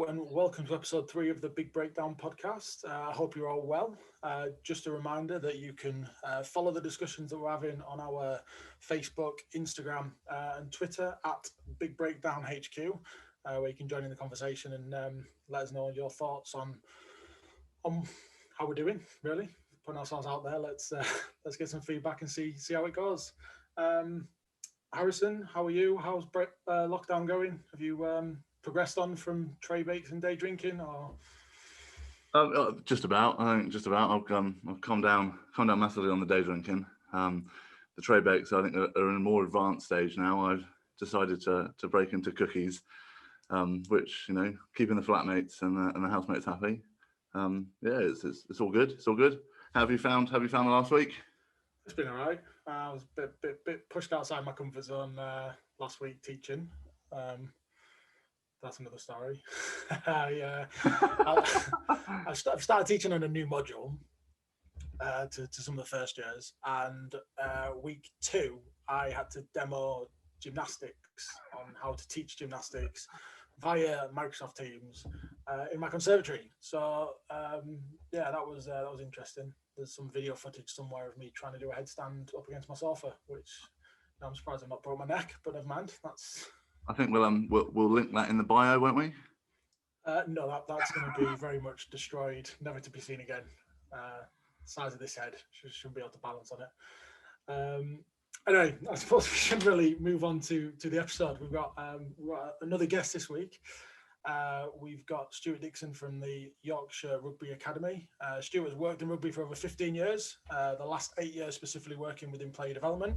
Hello and welcome to episode 3 of the Big Breakdown podcast. I hope you're all well. Just a reminder that you can follow the discussions that we're having on our Facebook, Instagram and Twitter at Big Breakdown HQ, where you can join in the conversation and let us know your thoughts on how we're doing, really. Putting ourselves out there, let's get some feedback and see how it goes. Harrison, how are you? How's lockdown going? Have you progressed on from tray bakes and day drinking, or? Just about. I think just about. I've calmed down massively on the day drinking. The tray bakes, I think, are in a more advanced stage now. I've decided to break into cookies, which, you know, keeping the flatmates and the housemates happy. It's all good. It's all good. How have you found the last week? It's been all right. I was a bit pushed outside my comfort zone last week teaching. That's another story. I've started teaching on a new module to some of the first years, and week 2 I had to demo gymnastics on how to teach gymnastics via Microsoft Teams in my conservatory. So that was interesting. There's some video footage somewhere of me trying to do a headstand up against my sofa, which I'm surprised I've not broke my neck, but never mind. I think we'll link that in the bio, won't we? No, that's going to be very much destroyed, never to be seen again. Size of this head, shouldn't be able to balance on it. Anyway, I suppose we should really move on to the episode. We've got another guest this week. We've got Stuart Dixon from the Yorkshire Rugby Academy. Stuart has worked in rugby for over 15 years, the last 8 years specifically working within player development.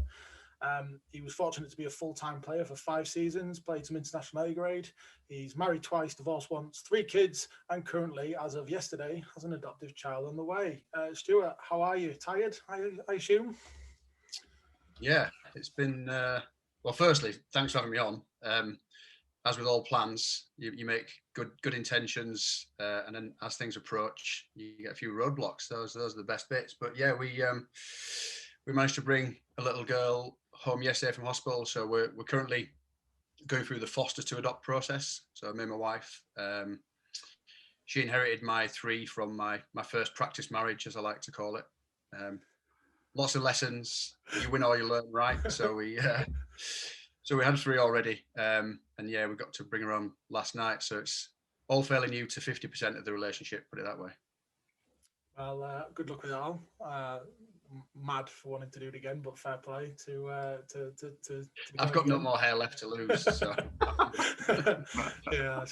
He was fortunate to be a full-time player for 5 seasons, played some international A grade. He's married twice, divorced once, 3 kids, and currently, as of yesterday, has an adoptive child on the way. Stuart, how are you? Tired, I assume? Yeah, it's been, well, firstly, thanks for having me on. As with all plans, you make good intentions, and then as things approach, you get a few roadblocks. Those are the best bits. But yeah, we managed to bring a little girl home yesterday from hospital, so we're currently going through the foster to adopt process. So me and my wife, she inherited my 3 from my first practice marriage, as I like to call it. Lots of lessons, you win or you learn, right? So we had 3 already, and yeah, we got to bring her on last night. So it's all fairly new to 50% of the relationship, put it that way. Well, good luck with it all. Mad for wanting to do it again, but fair play to I've got no more hair left to lose, so yeah,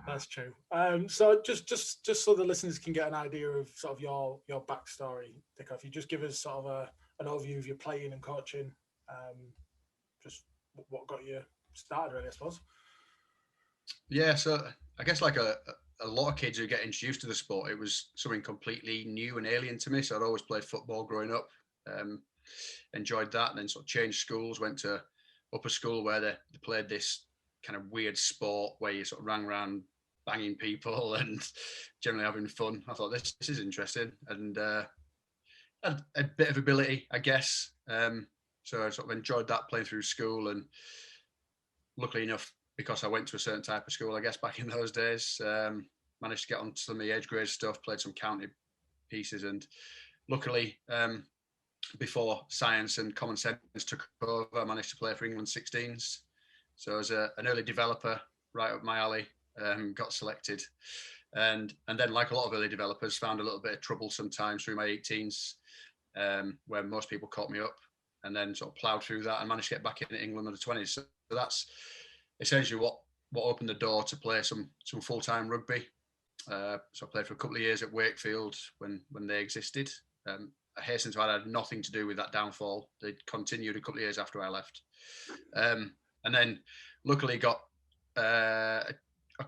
that's true. So just so the listeners can get an idea of sort of your backstory, Dick, if you just give us sort of an overview of your playing and coaching, just what got you started, really, I suppose. Yeah, so I guess like a lot of kids who get introduced to the sport, it was something completely new and alien to me. So I'd always played football growing up, enjoyed that, and then sort of changed schools, went to upper school where they played this kind of weird sport where you sort of ran around banging people and generally having fun. I thought this is interesting, and had a bit of ability, I guess. So I sort of enjoyed that playing through school, and luckily enough, because I went to a certain type of school, I guess back in those days, managed to get on some of the age grade stuff, played some county pieces, and luckily, before science and common sense took over, I managed to play for England 16s. So as an early developer, right up my alley, got selected. And then, like a lot of early developers, found a little bit of trouble sometimes through my 18s, where most people caught me up, and then sort of ploughed through that and managed to get back in England under 20s. So that's essentially what opened the door to play some full-time rugby. So I played for a couple of years at Wakefield when they existed. I hasten to add, I had nothing to do with that downfall. They continued a couple of years after I left. And then luckily got a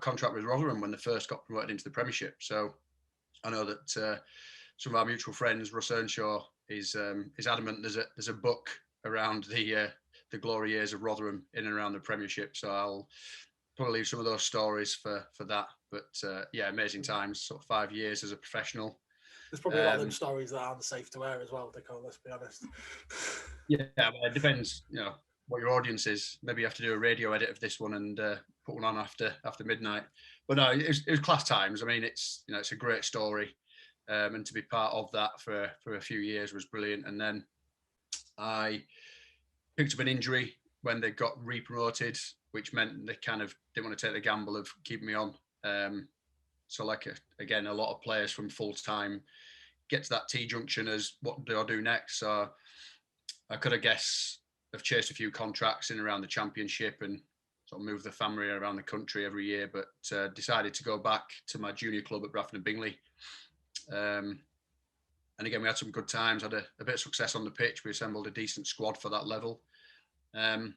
contract with Rotherham when they first got promoted into the Premiership. So I know that some of our mutual friends, Russ Earnshaw, is adamant there's a book around the glory years of Rotherham in and around the Premiership. So I'll probably leave some of those stories for that. But yeah, amazing times, sort of 5 years as a professional. There's probably a lot of them stories that aren't safe to air as well, Dick, let's be honest. Yeah, well, it depends, what your audience is. Maybe you have to do a radio edit of this one and put one on after midnight. but no, it was class times. I mean, it's a great story, and to be part of that for a few years was brilliant. And then I picked up an injury when they got re-promoted, which meant they kind of didn't want to take the gamble of keeping me on. So again, a lot of players from full-time get to that T-junction as what do I do next? So I could, I guess, have chased a few contracts in around the championship and sort of moved the family around the country every year, but decided to go back to my junior club at Bradford and Bingley. And again, we had some good times, had a bit of success on the pitch. We assembled a decent squad for that level, and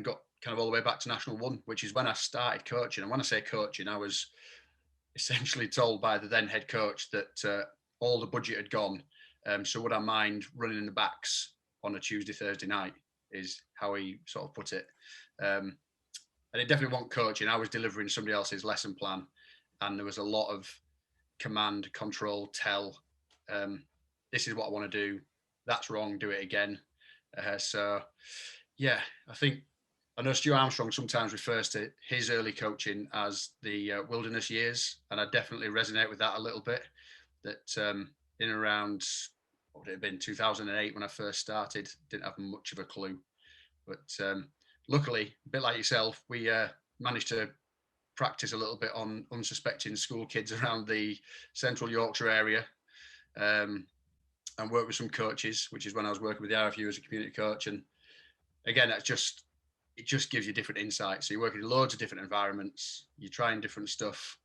got kind of all the way back to National 1, which is when I started coaching. And when I say coaching, I was essentially told by the then head coach that all the budget had gone. So would I mind running in the backs on a Tuesday, Thursday night, is how he sort of put it. And it definitely wasn't coaching. I was delivering somebody else's lesson plan. And there was a lot of command, control, tell. This is what I want to do. That's wrong. Do it again. So, yeah, I know Stuart Armstrong sometimes refers to his early coaching as the wilderness years. And I definitely resonate with that a little bit. That in around, what would it have been, 2008 when I first started, didn't have much of a clue. But luckily, a bit like yourself, we managed to practice a little bit on unsuspecting school kids around the central Yorkshire area, and work with some coaches, which is when I was working with the RFU as a community coach. And again, it just gives you different insights. So you're working in loads of different environments, you're trying different stuff.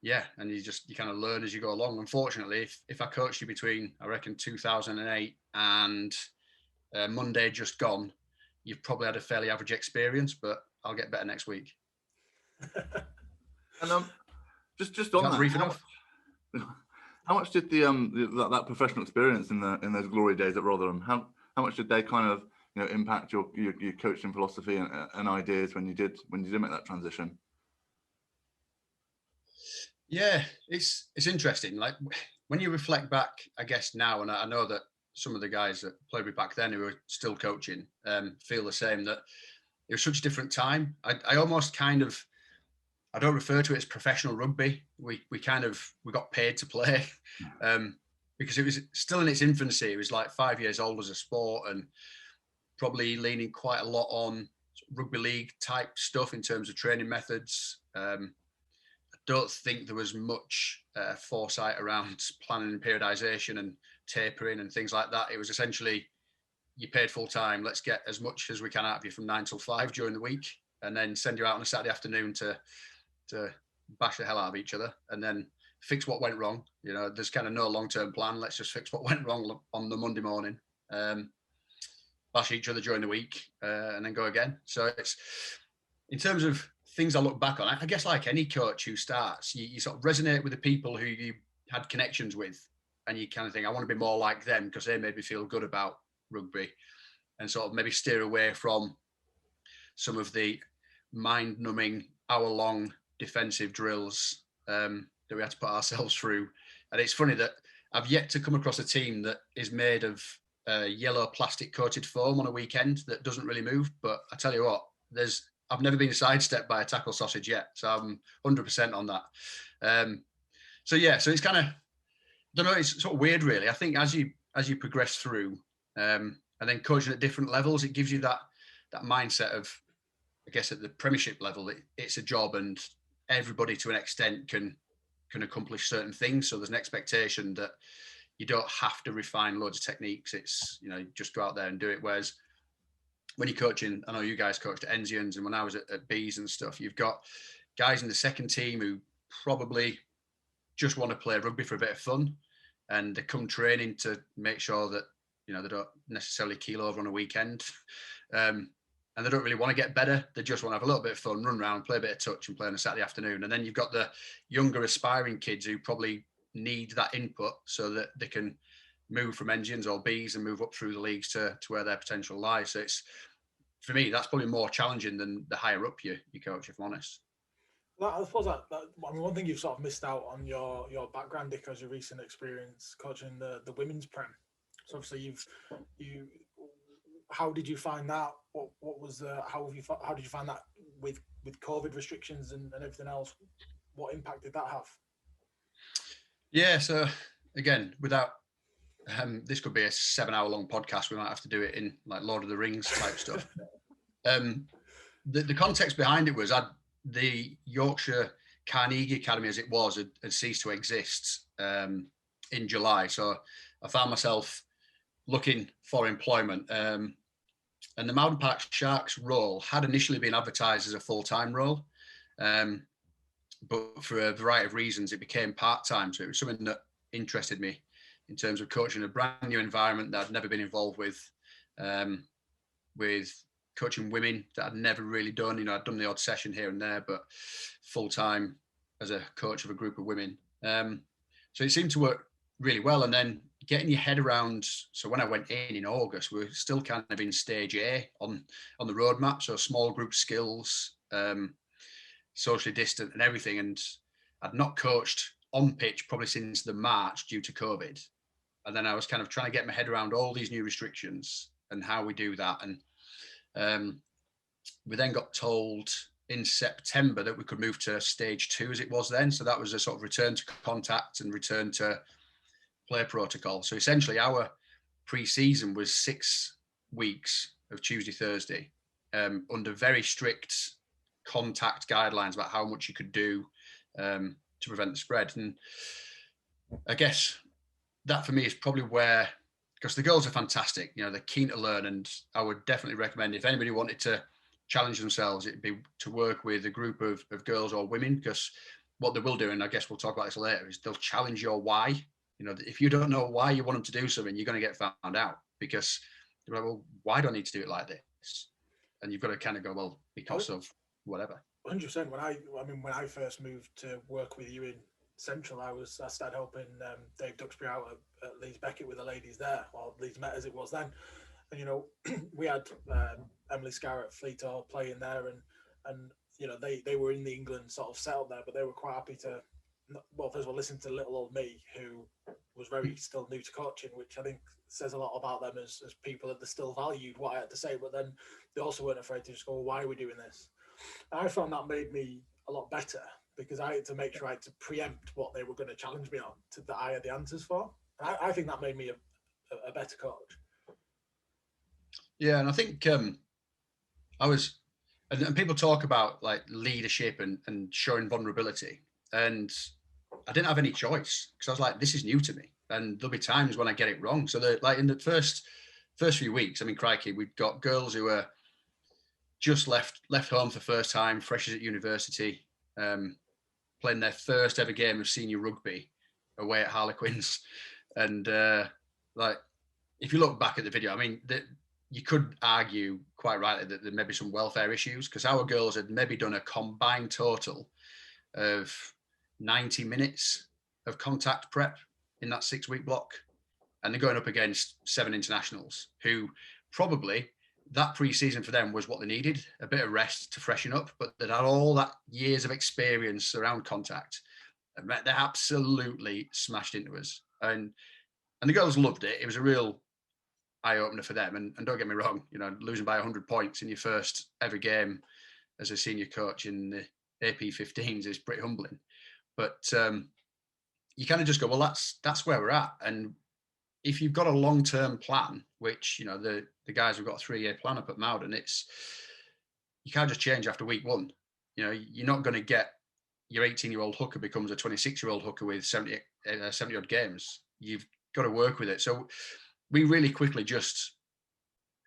Yeah, and you kind of learn as you go along. Unfortunately, if I coached you between, I reckon, 2008 and Monday just gone, you've probably had a fairly average experience, but I'll get better next week. And just on that, brief enough? How much did that professional experience in those glory days at Rotherham, how much did they kind of impact your coaching philosophy and ideas when you did make that transition? Yeah, it's interesting. Like when you reflect back, I guess now, and I know that some of the guys that played me back then who are still coaching feel the same, that it was such a different time. I almost kind of, I don't refer to it as professional rugby. We got paid to play because it was still in its infancy. It was like 5 years old as a sport and probably leaning quite a lot on rugby league type stuff in terms of training methods. I don't think there was much foresight around planning and periodization and tapering and things like that. It was essentially, you paid full time, let's get as much as we can out of you from 9 till 5 during the week, and then send you out on a Saturday afternoon to bash the hell out of each other and then fix what went wrong. There's kind of no long-term plan. Let's just fix what went wrong on the Monday morning, bash each other during the week, and then go again. So it's, in terms of things I look back on, I guess like any coach who starts, you sort of resonate with the people who you had connections with, and you kind of think, I want to be more like them because they made me feel good about rugby, and sort of maybe steer away from some of the mind-numbing hour-long defensive drills that we had to put ourselves through. And it's funny that I've yet to come across a team that is made of yellow plastic coated foam on a weekend that doesn't really move. But I tell you what, I've never been sidestepped by a tackle sausage yet. So I'm 100% on that. So it's kind of, I don't know, it's sort of weird really. I think as you progress through and then coaching at different levels, it gives you that mindset of, I guess at the Premiership level, it's a job and everybody to an extent can accomplish certain things. So there's an expectation that you don't have to refine loads of techniques. It's, just go out there and do it. Whereas when you're coaching, I know you guys coached at Enzians, and when I was at Bees and stuff, you've got guys in the second team who probably just want to play rugby for a bit of fun, and they come training to make sure that, they don't necessarily keel over on a weekend. And they don't really want to get better. They just want to have a little bit of fun, run around, play a bit of touch and play on a Saturday afternoon. And then you've got the younger aspiring kids who probably need that input so that they can move from Enzians or Bees and move up through the leagues to where their potential lies. So it's, for me, that's probably more challenging than the higher up you coach, if I'm honest. Well, I suppose that one thing you've sort of missed out on your background, Dick, as your recent experience coaching the women's Prem. So obviously how did you find that? How did you find that with with COVID restrictions and everything else, what impact did that have? Yeah, so again, without this could be a 7-hour-long podcast. We might have to do it in like Lord of the Rings type stuff. The context behind it was the Yorkshire Carnegie Academy, as it was, had ceased to exist in July. So I found myself looking for employment. And the Mowden Park Sharks role had initially been advertised as a full-time role. But for a variety of reasons, it became part-time. So it was something that interested me in terms of coaching a brand new environment that I'd never been involved with coaching women that I'd never really done. You know, I'd done the odd session here and there, but full-time as a coach of a group of women. So it seemed to work really well. And then getting your head around, so when I went in August, we were still kind of in stage A on the roadmap. So small group skills, socially distant and everything. And I'd not coached on pitch probably since the March due to COVID. And then I was kind of trying to get my head around all these new restrictions and how we do that. And we then got told in September that we could move to stage 2 as it was then. So that was a sort of return to contact and return to play protocol. So essentially our pre-season was 6 weeks of Tuesday, Thursday, under very strict contact guidelines about how much you could do to prevent the spread. And I guess that for me is probably where, because the girls are fantastic, you know, they're keen to learn, and I would definitely recommend if anybody wanted to challenge themselves, it'd be to work with a group of girls or women, because what they will do, and I guess we'll talk about this later, is they'll challenge your why. You know, if you don't know why you want them to do something, you're going to get found out, because they're like, well, why do I need to do it like this? And you've got to kind of go, well, because of whatever. 100%. When I first moved to work with you in Central, I started helping Dave Duxbury out at Leeds Beckett with the ladies there, or Leeds Met as it was then. And, you know, we had Emily Scarrett at Fleetall playing there, and you know, they were in the England sort of setup there, but they were quite happy to, well, first of all, listen to little old me, who was very still new to coaching, which I think says a lot about them as people, that they still valued what I had to say, but then they also weren't afraid to just go, well, why are we doing this? And I found that made me a lot better, because I had to make sure I had to preempt what they were going to challenge me on, that I had the answers for. And I think that made me a better coach. Yeah, and I think I was, and people talk about like leadership and showing vulnerability, and I didn't have any choice, because I was like, this is new to me, and there'll be times when I get it wrong. So that, like, in the first few weeks, I mean, crikey, we've got girls who are just left home for the first time, freshers at university, playing their first ever game of senior rugby away at Harlequins. And like, if you look back at the video, I mean, you could argue quite rightly that there may be some welfare issues, because our girls had maybe done a combined total of 90 minutes of contact prep in that 6-week block. And they're going up against 7 internationals who probably, that pre-season for them was what they needed, a bit of rest to freshen up, but they had all that years of experience around contact. And they absolutely smashed into us. And the girls loved it. It was a real eye-opener for them. And don't get me wrong, you know, losing by 100 points in your first ever game as a senior coach in the AP 15s is pretty humbling. But you kind of just go, well, that's where we're at. And if you've got a long-term plan, which, you know, the guys have got a 3-year plan up at Mowden, you can't just change after week 1. You know, you're not going to get your 18-year-old hooker becomes a 26-year-old hooker with 70 odd games. You've got to work with it. So we really quickly just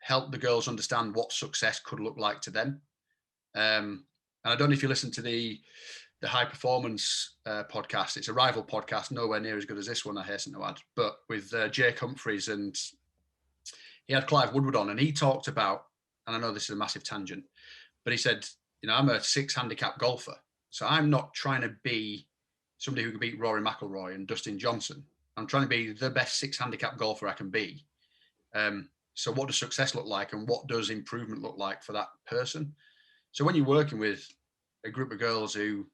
helped the girls understand what success could look like to them. And I don't know if you listen to the High Performance podcast. It's a rival podcast, nowhere near as good as this one, I hasten to add, but with Jake Humphreys, and he had Clive Woodward on, and he talked about, and I know this is a massive tangent, but he said, you know, I'm a 6 handicap golfer, so I'm not trying to be somebody who can beat Rory McIlroy and Dustin Johnson. I'm trying to be the best 6 handicap golfer I can be. So what does success look like, and what does improvement look like for that person? So when you're working with a group of girls who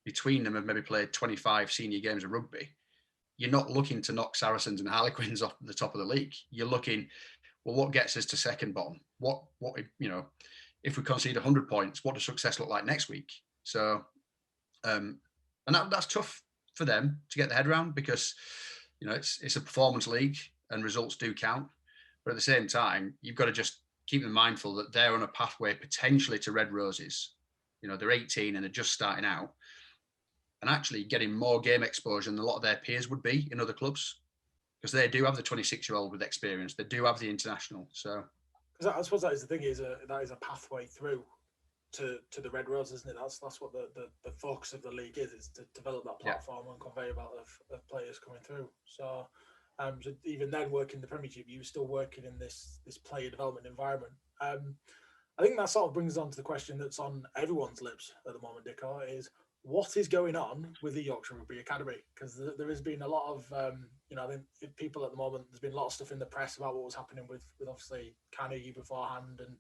between them have maybe played 25 senior games of rugby, you're not looking to knock Saracens and Harlequins off the top of the league. You're looking, well, what gets us to second bottom? What, you know, if we concede 100 points, what does success look like next week? So, and that's tough for them to get their head around, because it's a performance league and results do count. But at the same time, you've got to just keep them mindful that they're on a pathway potentially to red roses. They're 18 and they're just starting out, and actually getting more game exposure than a lot of their peers would be in other clubs, because they do have the 26-year-old with experience. They do have the international. So, because I suppose that is the thing, that is a pathway through to the red roses, isn't it? That's what the focus of the league is to develop that platform and conveyor belt of players coming through. So, so even then, working the Premiership, you were still working in this player development environment. I think that sort of brings us on to the question that's on everyone's lips at the moment, Dicko, is what is going on with the Yorkshire Rugby Academy? Because there has been a lot of, I think people at the moment, there's been a lot of stuff in the press about what was happening with obviously Carnegie beforehand, and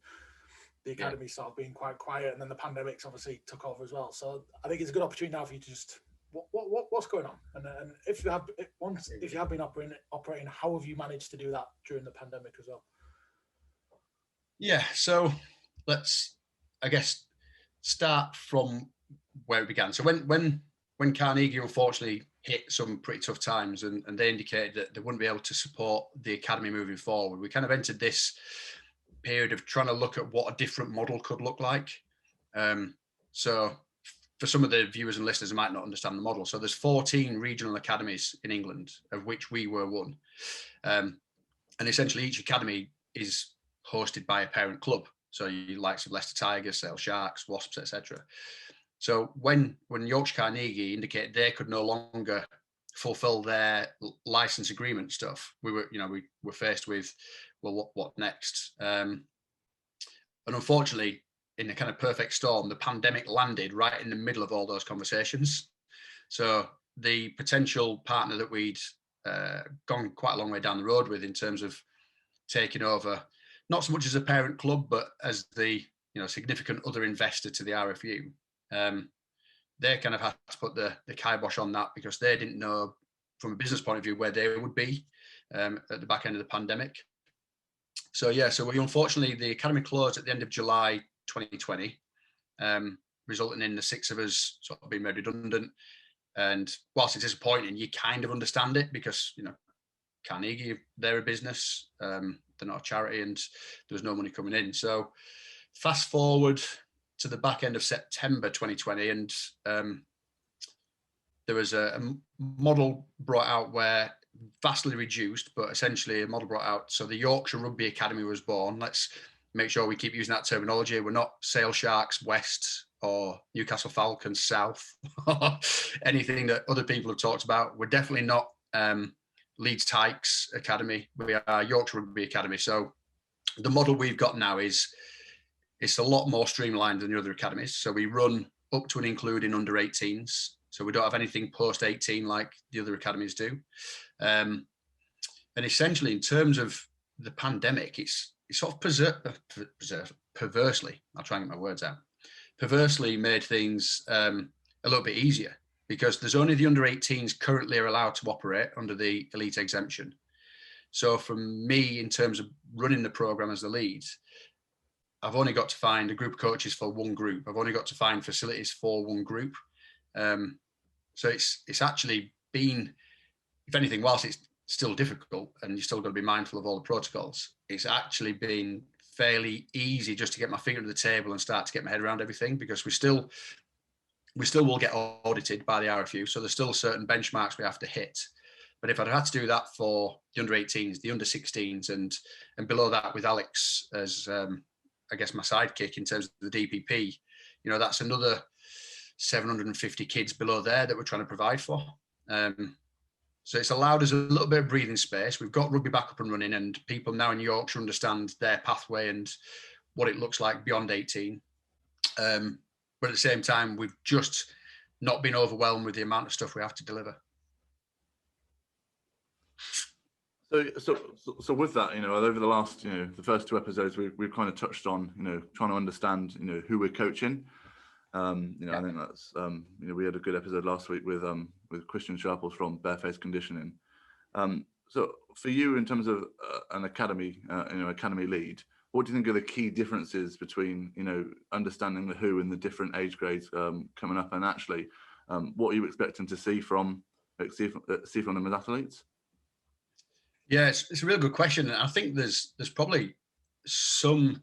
the academy sort of being quite quiet, and then the pandemics obviously took over as well. So I think it's a good opportunity now for you to just, what's going on? And if you have been operating, how have you managed to do that during the pandemic as well? Yeah, so let's, I guess, start from where it began. So when Carnegie unfortunately hit some pretty tough times, and they indicated that they wouldn't be able to support the academy moving forward, we kind of entered this period of trying to look at what a different model could look like. So for some of the viewers and listeners who might not understand the model, so there's 14 regional academies in England, of which we were one. And essentially each academy is hosted by a parent club. So you likes of Leicester Tigers, Sale Sharks, Wasps, etc. So when Yorkshire Carnegie indicated they could no longer fulfill their license agreement stuff, we were faced with, well, what next? And unfortunately, in a kind of perfect storm, the pandemic landed right in the middle of all those conversations. So the potential partner that we'd gone quite a long way down the road with in terms of taking over, not so much as a parent club, but as the significant other investor to the RFU, they kind of had to put the kibosh on that, because they didn't know from a business point of view where they would be at the back end of the pandemic. So we unfortunately, the academy closed at the end of July 2020, resulting in the 6 of us sort of being made redundant. And whilst it's disappointing, you kind of understand it, because Carnegie, they're a business, they're not a charity, and there was no money coming in. So fast forward to the back end of September 2020, and there was a model brought out where vastly reduced, but essentially a model brought out. So the Yorkshire Rugby Academy was born. Let's make sure we keep using that terminology. We're not Sale Sharks West or Newcastle Falcons South, anything that other people have talked about. We're definitely not Leeds Tykes Academy. We are Yorkshire Rugby Academy. So the model we've got now is, it's a lot more streamlined than the other academies. So we run up to and including under 18s. So we don't have anything post 18 like the other academies do. And essentially, in terms of the pandemic, it's sort of perversely, I'll try and get my words out, perversely made things a little bit easier, because there's only the under 18s currently are allowed to operate under the elite exemption. So for me, in terms of running the program as the lead, I've only got to find a group of coaches for one group. I've only got to find facilities for one group. So it's actually been, if anything, whilst it's still difficult and you still got to be mindful of all the protocols, it's actually been fairly easy just to get my finger to the table and start to get my head around everything, because we still will get audited by the RFU. So there's still certain benchmarks we have to hit. But if I'd had to do that for the under 18s, the under 16s, and below that with Alex as, I guess, my sidekick in terms of the DPP, that's another 750 kids below there that we're trying to provide for. So it's allowed us a little bit of breathing space. We've got rugby back up and running, and people now in Yorkshire understand their pathway and what it looks like beyond 18. But at the same time, we've just not been overwhelmed with the amount of stuff we have to deliver. So with that, over the last, the first 2 episodes, we've kind of touched on, trying to understand, who we're coaching. I think that's, we had a good episode last week with Christian Sharples from Barefaced Conditioning. So for you, in terms of an academy, academy lead, what do you think are the key differences between, you know, understanding the who in the different age grades coming up, and actually what are you expecting to see from them as athletes? Yeah, it's a really good question. And I think there's probably some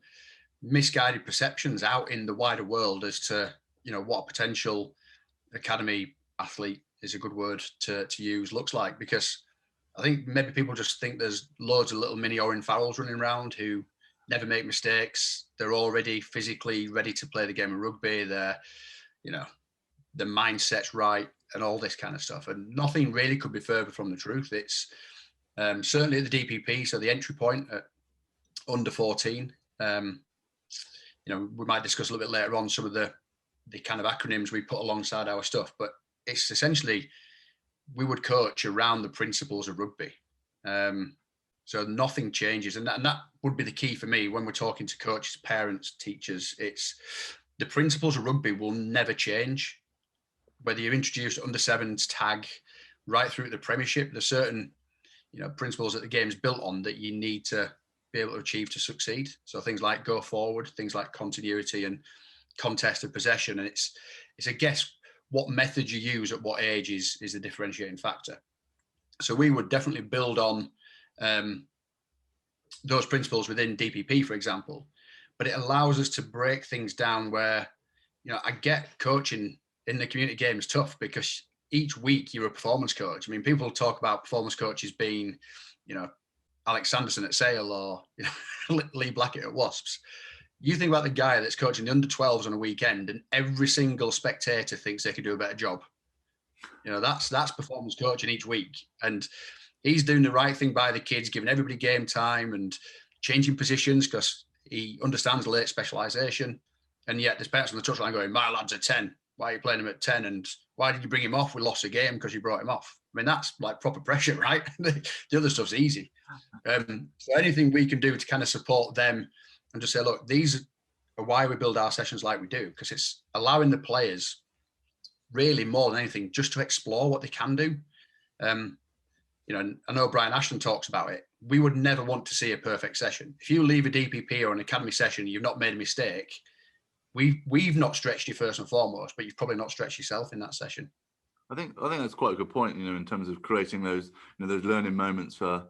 misguided perceptions out in the wider world as to, you know, what a potential academy athlete is a good word to use looks like, because I think maybe people just think there's loads of little mini Owen Farrells running around who never make mistakes. They're already physically ready to play the game of rugby. They're, you know, the mindset's right and all this kind of stuff. And nothing really could be further from the truth. It's certainly at the DPP, so the entry point at under 14. You know, we might discuss a little bit later on some of the kind of acronyms we put alongside our stuff, but it's essentially we would coach around the principles of rugby. So nothing changes, and that would be the key for me when we're talking to coaches, parents, teachers. It's the principles of rugby will never change, whether you're introduced under sevens tag right through to the Premiership. There's certain, you know, principles that the game's built on that you need to be able to achieve to succeed. So things like go forward, things like continuity and contested possession, and it's I guess what method you use at what age is the differentiating factor. So we would definitely build on those principles within DPP, for example, but it allows us to break things down where, you know, I get coaching in the community game is tough because each week you're a performance coach. I mean, people talk about performance coaches being, you know, Alex Sanderson at Sale or, you know, Lee Blackett at Wasps. You think about the guy that's coaching the under 12s on a weekend, and every single spectator thinks they could do a better job. You know, that's performance coaching each week. And he's doing the right thing by the kids, giving everybody game time and changing positions because he understands late specialisation. And yet there's parents on the touchline going, my lad's at 10. Why are you playing him at 10? And why did you bring him off? We lost a game because you brought him off. I mean, that's like proper pressure, right? The other stuff's easy. So anything we can do to kind of support them and just say, look, these are why we build our sessions like we do, because it's allowing the players really more than anything just to explore what they can do. You know, I know Brian Ashton talks about it. We would never want to see a perfect session. If you leave a DPP or an academy session, you've not made a mistake. We've not stretched you first and foremost, but you've probably not stretched yourself in that session. I think that's quite a good point. You know, in terms of creating those, you know, those learning moments for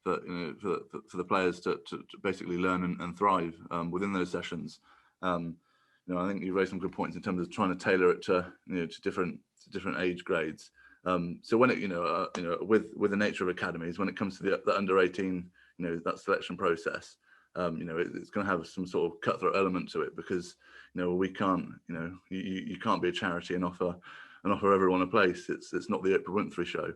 the players to basically learn and thrive within those sessions. You know, I think you raised some good points in terms of trying to tailor it to, you know, to different age grades. So when it, with the nature of academies, when it comes to the under 18, you know, that selection process, you know, it's going to have some sort of cutthroat element to it because, you know, we can't, you know, you can't be a charity and offer everyone a place. It's not the Oprah Winfrey show.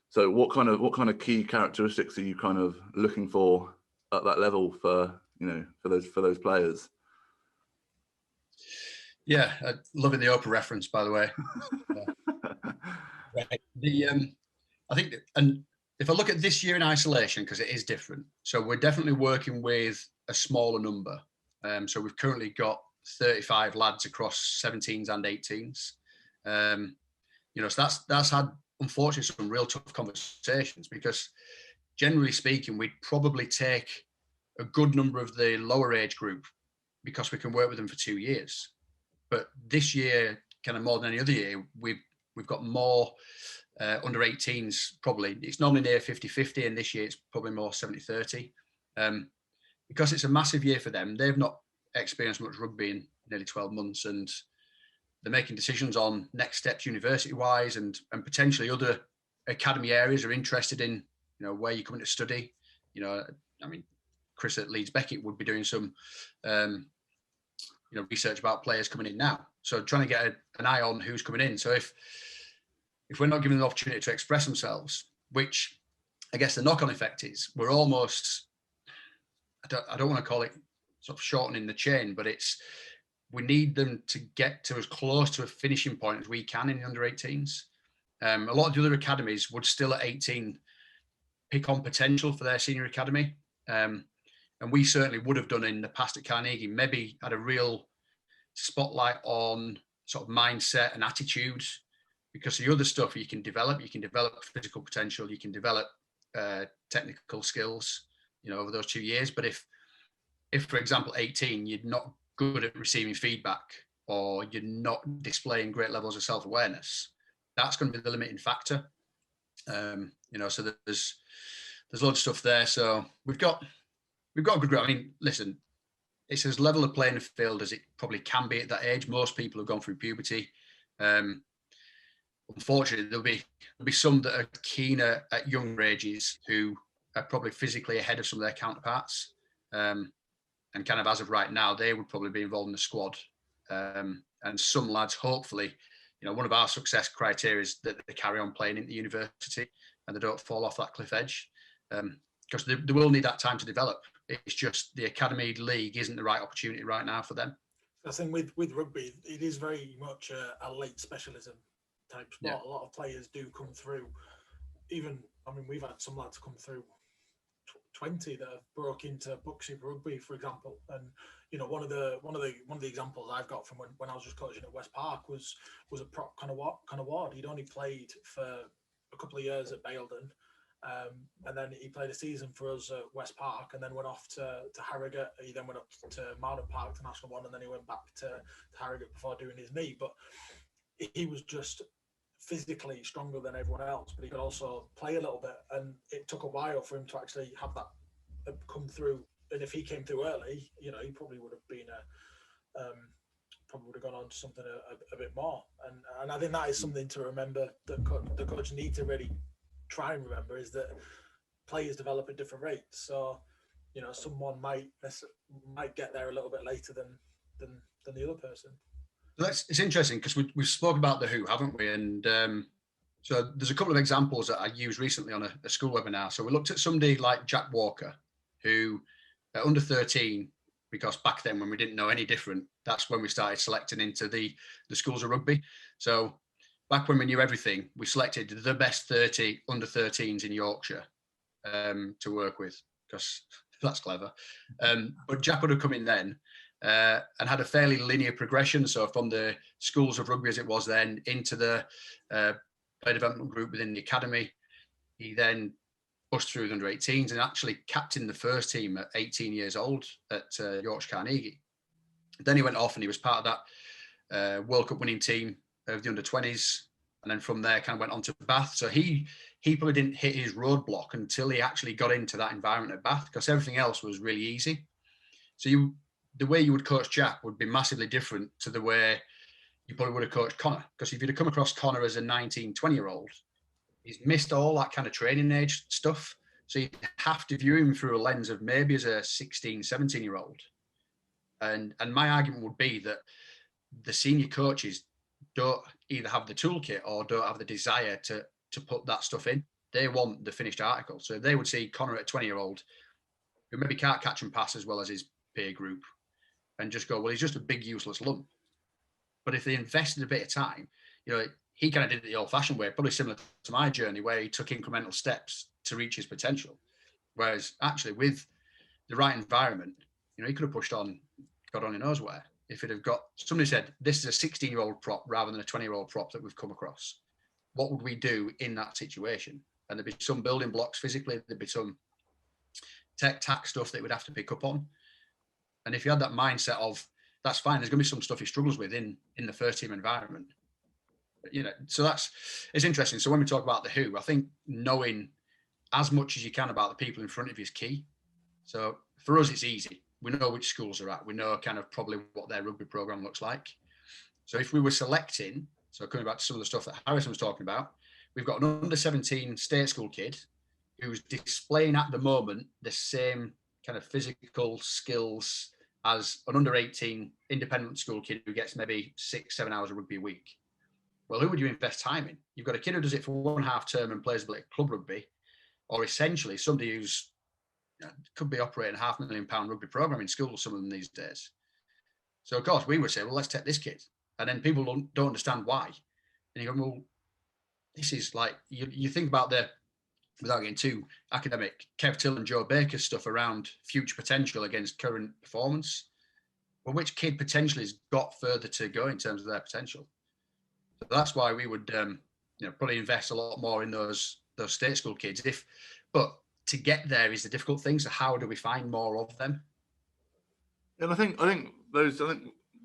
So what kind of key characteristics are you kind of looking for at that level for, you know, for those players? Yeah, loving the Oprah reference, by the way. Right. I think, and if I look at this year in isolation, because it is different, so we're definitely working with a smaller number. So we've currently got 35 lads across 17s and 18s. You know, so that's had, unfortunately, some real tough conversations because, generally speaking, we'd probably take a good number of the lower age group because we can work with them for 2 years. But this year, kind of more than any other year, we've got more under 18s. Probably it's normally near 50-50, and this year it's probably more 70-30. Because it's a massive year for them. They've not experienced much rugby in nearly 12 months, and they're making decisions on next steps university-wise, and potentially other academy areas are interested in, you know, where you're coming to study. You know, I mean, Chris at Leeds Beckett would be doing some you know, research about players coming in now. So trying to get an eye on who's coming in. So if we're not giving them the opportunity to express themselves, which I guess the knock-on effect is, we're almost, I don't want to call it sort of shortening the chain, but we need them to get to as close to a finishing point as we can in the under 18s. A lot of the other academies would still at 18 pick on potential for their senior academy. And we certainly would have done in the past at Carnegie, maybe had a real spotlight on sort of mindset and attitude, because the other stuff you can develop physical potential, you can develop technical skills, you know, over those 2 years. But if if, for example, 18, you're not good at receiving feedback, or you're not displaying great levels of self-awareness, that's going to be the limiting factor. So there's loads of stuff there. So we've got a good group. I mean, listen, it's as level a playing field as it probably can be at that age. Most people have gone through puberty. Unfortunately, there'll be some that are keener at younger ages who are probably physically ahead of some of their counterparts. And kind of as of right now, they would probably be involved in the squad. And some lads, hopefully, one of our success criteria is that they carry on playing into university and they don't fall off that cliff edge, because they will need that time to develop. It's just the academy league isn't the right opportunity right now for them. I think with rugby, it is very much a late specialism type sport. Yeah. A lot of players do come through. We've had some lads come through 20 that have broke into Buck Super Rugby, for example. And one of the examples I've got from when I was just coaching at West Park was a prop kind of Ward. He'd only played for a couple of years at Baildon, and then he played a season for us at West Park, and then went off to Harrogate. He then went up to Mowden Park to National 1, and then he went back to Harrogate before doing his knee. But he was just physically stronger than everyone else, but he could also play a little bit, and it took a while for him to actually have that come through. And if he came through early, he probably would have been probably would have gone on to something a bit more. And I think that is something to remember, that the coach need to really try and remember, is that players develop at different rates. So someone might get there a little bit later than the other person. It's interesting because we've spoken about the who, haven't we? And so there's a couple of examples that I used recently on a school webinar. So we looked at somebody like Jack Walker, who under 13, because back then when we didn't know any different, that's when we started selecting into the schools of rugby. So back when we knew everything, we selected the best 30 under 13s in Yorkshire to work with, because that's clever. But Jack would have come in then and had a fairly linear progression. So from the schools of rugby as it was then into the player development group within the academy, he then pushed through the under 18s and actually captained the first team at 18 years old at Yorkshire Carnegie. Then he went off and he was part of that World Cup winning team of the under 20s. And then from there kind of went on to Bath. So he probably didn't hit his roadblock until he actually got into that environment at Bath, because everything else was really easy. So the way you would coach Jack would be massively different to the way you probably would have coached Connor. Because if you'd have come across Connor as a 19, 20-year-old, he's missed all that kind of training age stuff. So you have to view him through a lens of maybe as a 16, 17-year-old. And my argument would be that the senior coaches don't either have the toolkit or don't have the desire to put that stuff in. They want the finished article. So they would see Connor at a 20-year-old who maybe can't catch and pass as well as his peer group and just go, well, he's just a big useless lump. But if they invested a bit of time, he kind of did it the old-fashioned way, probably similar to my journey, where he took incremental steps to reach his potential. Whereas actually with the right environment, he could have pushed on, got on who knows where. If it had got, somebody said, this is a 16-year-old prop rather than a 20-year-old prop that we've come across, what would we do in that situation? And there'd be some building blocks physically, there'd be some tech stuff that we'd have to pick up on. And if you had that mindset of, that's fine, there's going to be some stuff he struggles with in the first team environment. So it's interesting. So when we talk about the who, I think knowing as much as you can about the people in front of you is key. So for us, it's easy. We know which schools are at. We know kind of probably what their rugby program looks like. So if we were selecting, so coming back to some of the stuff that Harrison was talking about, we've got an under 17 state school kid who's displaying at the moment the same kind of physical skills as an under 18 independent school kid who gets maybe 6-7 hours of rugby a week. Well, who would you invest time in? You've got a kid who does it for 1.5 term and plays a bit of club rugby, or essentially somebody who's could be operating a £500,000 rugby program in school, some of them these days. So of course we would say, well, let's take this kid. And then people don't understand why. And you go, well, this is like, you think about without getting too academic, Kev Till and Joe Baker stuff around future potential against current performance. Well, which kid potentially has got further to go in terms of their potential? So that's why we would probably invest a lot more in those state school kids. But to get there is the difficult thing. So how do we find more of them? And I think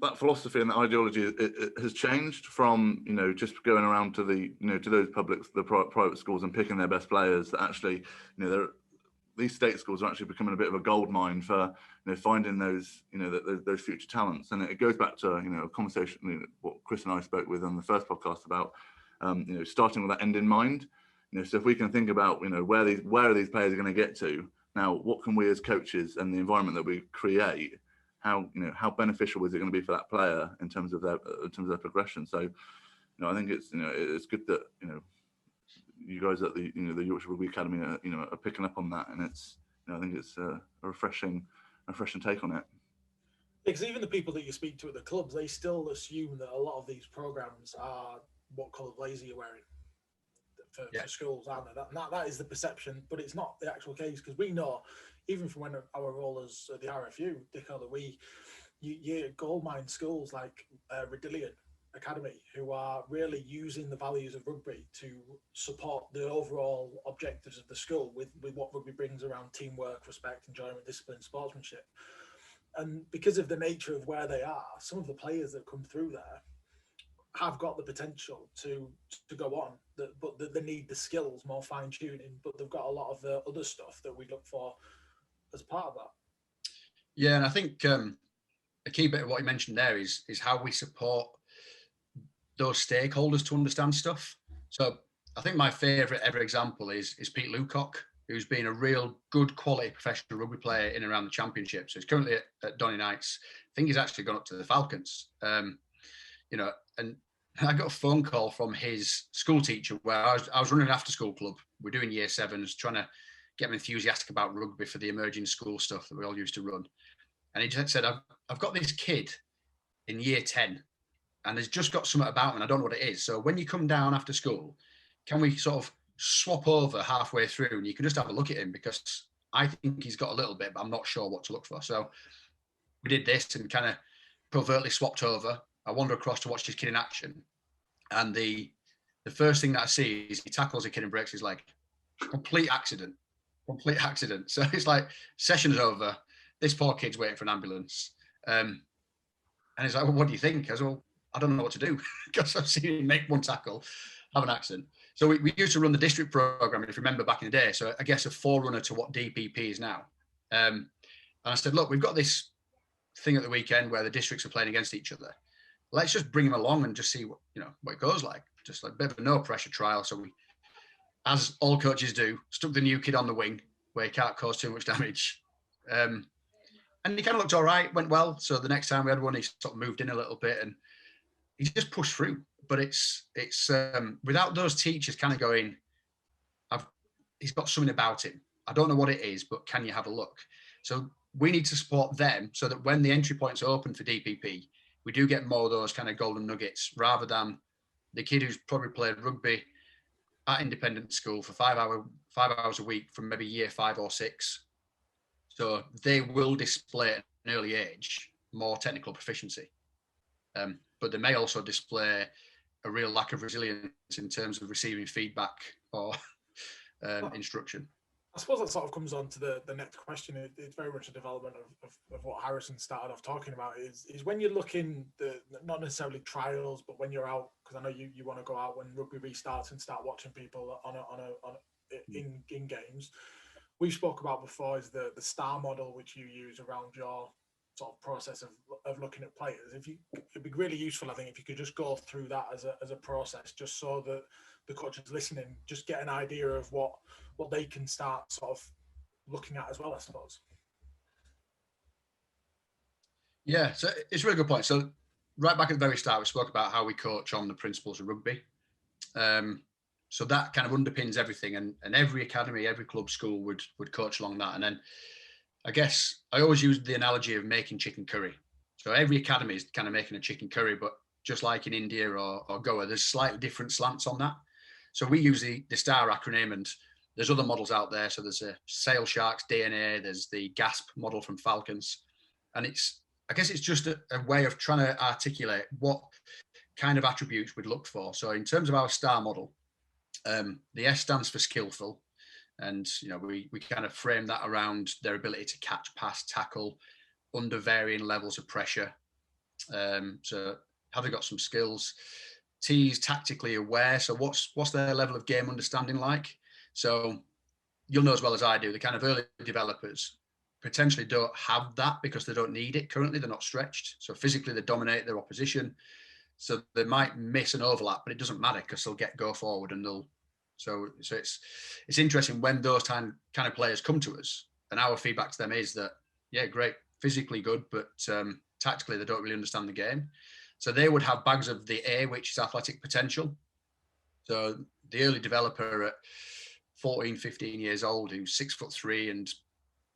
that philosophy and that ideology it has changed from, just going around to to those private schools and picking their best players. That actually, these state schools are actually becoming a bit of a gold mine for finding those those future talents. And it goes back to a conversation what Chris and I spoke with on the first podcast about starting with that end in mind. So if we can think about where are these players going to get to now, what can we as coaches and the environment that we create, how beneficial is it going to be for that player in terms of their progression? So I think it's good that you guys at the the Yorkshire Rugby Academy are picking up on that, and it's I think it's a refreshing take on it. Because even the people that you speak to at the clubs, they still assume that a lot of these programs are what colour blazer you're wearing for schools, aren't they? That is the perception, but it's not the actual case, because we know, even from when our role as the RFU, Dicko, that you goldmine schools like Redillion Academy, who are really using the values of rugby to support the overall objectives of the school with what rugby brings around teamwork, respect, enjoyment, discipline, sportsmanship. And because of the nature of where they are, some of the players that come through there have got the potential to go on, but they need the skills, more fine tuning, but they've got a lot of the other stuff that we look for as part of that. Yeah, and I think a key bit of what you mentioned there is how we support those stakeholders to understand stuff. So I think my favourite ever example is Pete Lucock, who's been a real good quality professional rugby player in and around the championship. So he's currently at Donny Knights. I think he's actually gone up to the Falcons. And I got a phone call from his school teacher where I was running an after school club. We're doing year sevens, trying to get them enthusiastic about rugby for the emerging school stuff that we all used to run. And he just said, I've got this kid in year 10 and there's just got something about him and I don't know what it is. So when you come down after school, can we sort of swap over halfway through and you can just have a look at him, because I think he's got a little bit, but I'm not sure what to look for. So we did this and kind of covertly swapped over. I wander across to watch this kid in action. And the first thing that I see is he tackles a kid and breaks his leg. Complete accident. So it's like, session's over. This poor kid's waiting for an ambulance. And he's like, well, what do you think? I said, well, I don't know what to do, because I've seen him make one tackle, have an accident. So we used to run the district program, if you remember back in the day. So I guess a forerunner to what DPP is now. And I said, look, we've got this thing at the weekend where the districts are playing against each other. Let's just bring him along and just see what it goes like. Just like a bit of a no pressure trial. So we, as all coaches do, stuck the new kid on the wing where he can't cause too much damage. And he kind of looked all right, went well. So the next time we had one, he sort of moved in a little bit and he just pushed through. But it's without those teachers kind of going, he's got something about him. I don't know what it is, but can you have a look? So we need to support them so that when the entry points open for DPP, we do get more of those kind of golden nuggets, rather than the kid who's probably played rugby at independent school for 5 hours a week from maybe year 5 or 6. So they will display at an early age more technical proficiency. But they may also display a real lack of resilience in terms of receiving feedback or instruction. I suppose that sort of comes on to the next question. It's very much a development of what Harrison started off talking about, is when you're looking, not necessarily trials, but when you're out, because I know you want to go out when rugby restarts and start watching people in games. We spoke about before is the STAR model, which you use around your sort of process of looking at players. It'd be really useful, I think, if you could just go through that as a process, just so that the coaches listening just get an idea of what they can start sort of looking at as well, I suppose. Yeah, so it's a really good point. So right back at the very start, we spoke about how we coach on the principles of rugby. So that kind of underpins everything, and every academy, every club, school would coach along that. And then I guess I always use the analogy of making chicken curry. So every academy is kind of making a chicken curry, but just like in India or Goa, there's slightly different slants on that. So we use the STAR acronym, and there's other models out there. So there's a Sail Sharks DNA, there's the GASP model from Falcons. And I guess it's just a way of trying to articulate what kind of attributes we'd look for. So in terms of our STAR model, the S stands for skillful. And, we kind of frame that around their ability to catch, pass, tackle, under varying levels of pressure. So have they got some skills? T's tactically aware. So what's their level of game understanding like? So you'll know as well as I do, the kind of early developers potentially don't have that because they don't need it currently. They're not stretched. So physically they dominate their opposition. So they might miss an overlap, but it doesn't matter because they'll go forward and they'll. So it's interesting when those kind of players come to us, and our feedback to them is that, yeah, great, physically good, but tactically they don't really understand the game. So they would have bags of the A, which is athletic potential. So the early developer at 14, 15 years old, who's 6'3" and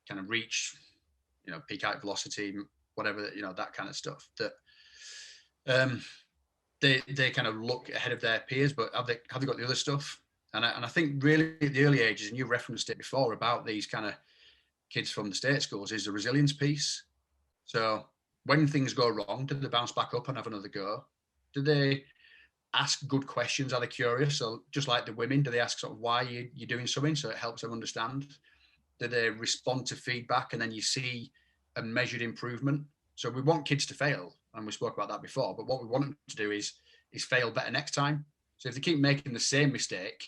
kind of reach, peak height velocity, whatever, that kind of stuff, that they kind of look ahead of their peers, but have they got the other stuff? And I think really at the early ages, and you referenced it before about these kind of kids from the state schools, is the resilience piece. So when things go wrong, do they bounce back up and have another go? Do they ask good questions? Are they curious? So just like the women, do they ask sort of why you're doing something so it helps them understand? Do they respond to feedback and then you see a measured improvement? So we want kids to fail, and we spoke about that before, but what we want them to do is fail better next time. So if they keep making the same mistake,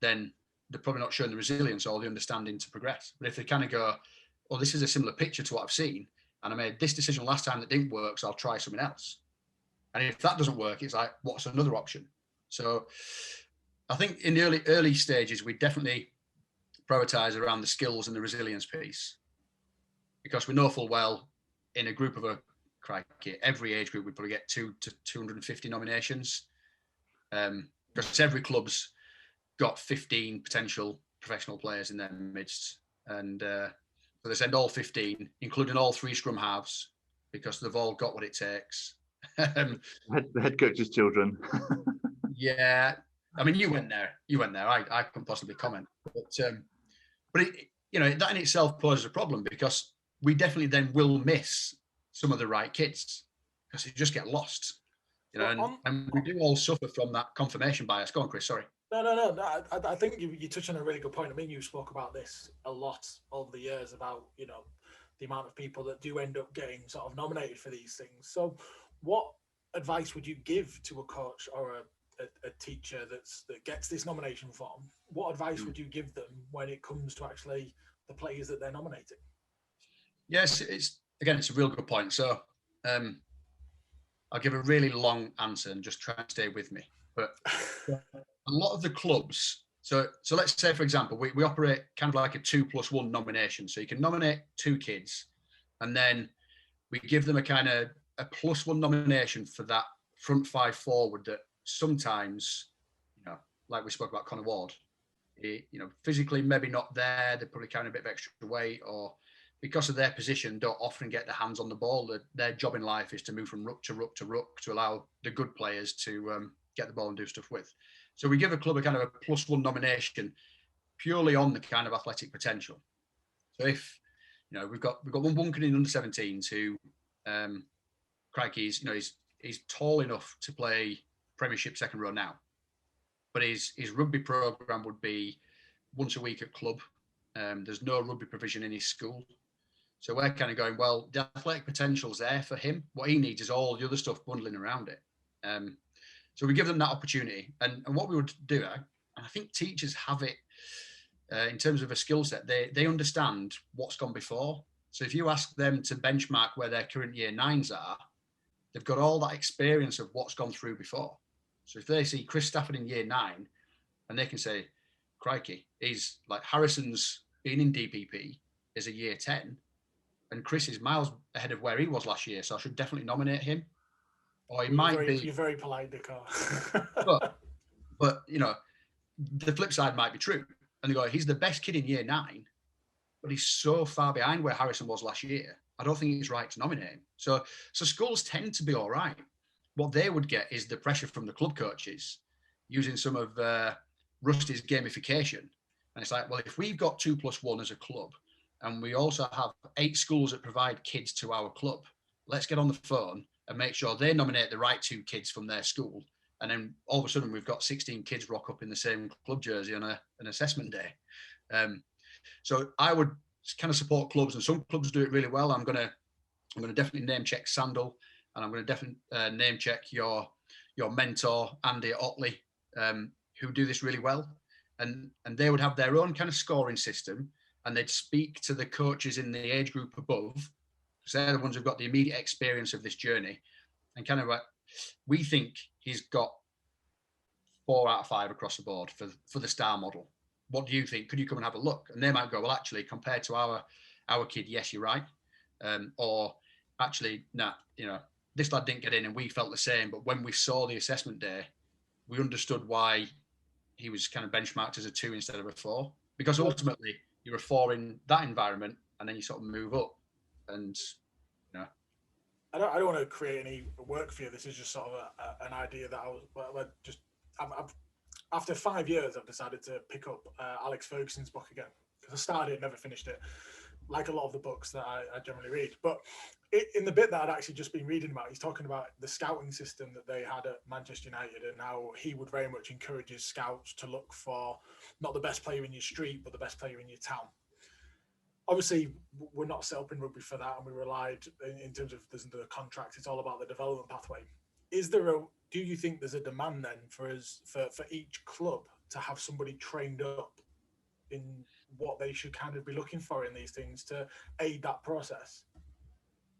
then they're probably not showing the resilience or the understanding to progress. But if they kind of go, oh, this is a similar picture to what I've seen, and I made this decision last time that didn't work, so I'll try something else. And if that doesn't work, it's like, what's another option? So I think in the early stages, we definitely prioritize around the skills and the resilience piece, because we know full well in a group of every age group, we probably get 2 to 250 nominations. Because every club's got 15 potential professional players in their midst. And so they send all 15, including all 3 scrum halves, because they've all got what it takes. The head coach's children. Yeah. I mean, you went there. I couldn't possibly comment. But it, that in itself poses a problem, because we definitely then will miss some of the right kids because you just get lost. And we do all suffer from that confirmation bias. Go on, Chris, sorry. No. I think you touched on a really good point. I mean, you spoke about this a lot over the years about, the amount of people that do end up getting sort of nominated for these things. So what advice would you give to a coach or a teacher that gets this nomination form? What advice would you give them when it comes to actually the players that they're nominating? Yes, it's a real good point. So I'll give a really long answer and just try and stay with me. But a lot of the clubs, so let's say, for example, we operate kind of like a 2+1 nomination. So you can nominate 2 kids, and then we give them a kind of a +1 nomination for that front 5 forward that sometimes, like we spoke about Connor Ward, physically maybe not there, they're probably carrying a bit of extra weight, or because of their position, don't often get their hands on the ball. Their job in life is to move from ruck to ruck to ruck to allow the good players to get the ball and do stuff with. So we give a club a kind of a +1 nomination purely on the kind of athletic potential. So if, we've got one kid in under 17s who, crikey, he's tall enough to play Premiership second row now, but his rugby program would be once a week at club. There's no rugby provision in his school. So we're kind of going, well, the athletic potential's there for him. What he needs is all the other stuff bundling around it. So we give them that opportunity. And what we would do, and I think teachers have it in terms of a skill set, they understand what's gone before. So if you ask them to benchmark where their current year 9s are, they've got all that experience of what's gone through before. So if they see Chris Stafford in year 9, and they can say, crikey, he's like Harrison's been in DPP is a year 10, and Chris is miles ahead of where he was last year, so I should definitely nominate him. Or he might be. You're very polite, Nicole. but the flip side might be true, and they go, he's the best kid in year 9, but he's so far behind where Harrison was last year. I don't think it's right to nominate him. So schools tend to be all right. What they would get is the pressure from the club coaches using some of Rusty's gamification. And it's like, well, if we've got 2+1 as a club, and we also have 8 schools that provide kids to our club, let's get on the phone and make sure they nominate the right 2 kids from their school. And then all of a sudden we've got 16 kids rock up in the same club jersey on an assessment day. So I would kind of support clubs, and some clubs do it really well. I'm going to I'm going to definitely name check Sandal, and I'm going to definitely name check your mentor Andy Otley, who do this really well, and they would have their own kind of scoring system, and they'd speak to the coaches in the age group above, because they're the ones who've got the immediate experience of this journey, and kind of like, we think he's got 4 out of 5 across the board for the star model. What do you think? Could you come and have a look? And they might go, well, actually, compared to our kid, yes, you're right. Or actually, nah, this lad didn't get in and we felt the same. But when we saw the assessment day, we understood why he was kind of benchmarked as a 2 instead of a 4. Because ultimately, you're a 4 in that environment, and then you sort of move up. And, I don't want to create any work for you. This is just sort of an idea that after 5 years, I've decided to pick up Alex Ferguson's book again, because I started it, never finished it, like a lot of the books that I generally read. But in the bit that I'd actually just been reading about, he's talking about the scouting system that they had at Manchester United, and how he would very much encourage his scouts to look for not the best player in your street, but the best player in your town. Obviously, we're not set up in rugby for that, and we relied in terms of the contract. It's all about the development pathway. Do you think there's a demand then for each club to have somebody trained up in what they should kind of be looking for in these things to aid that process?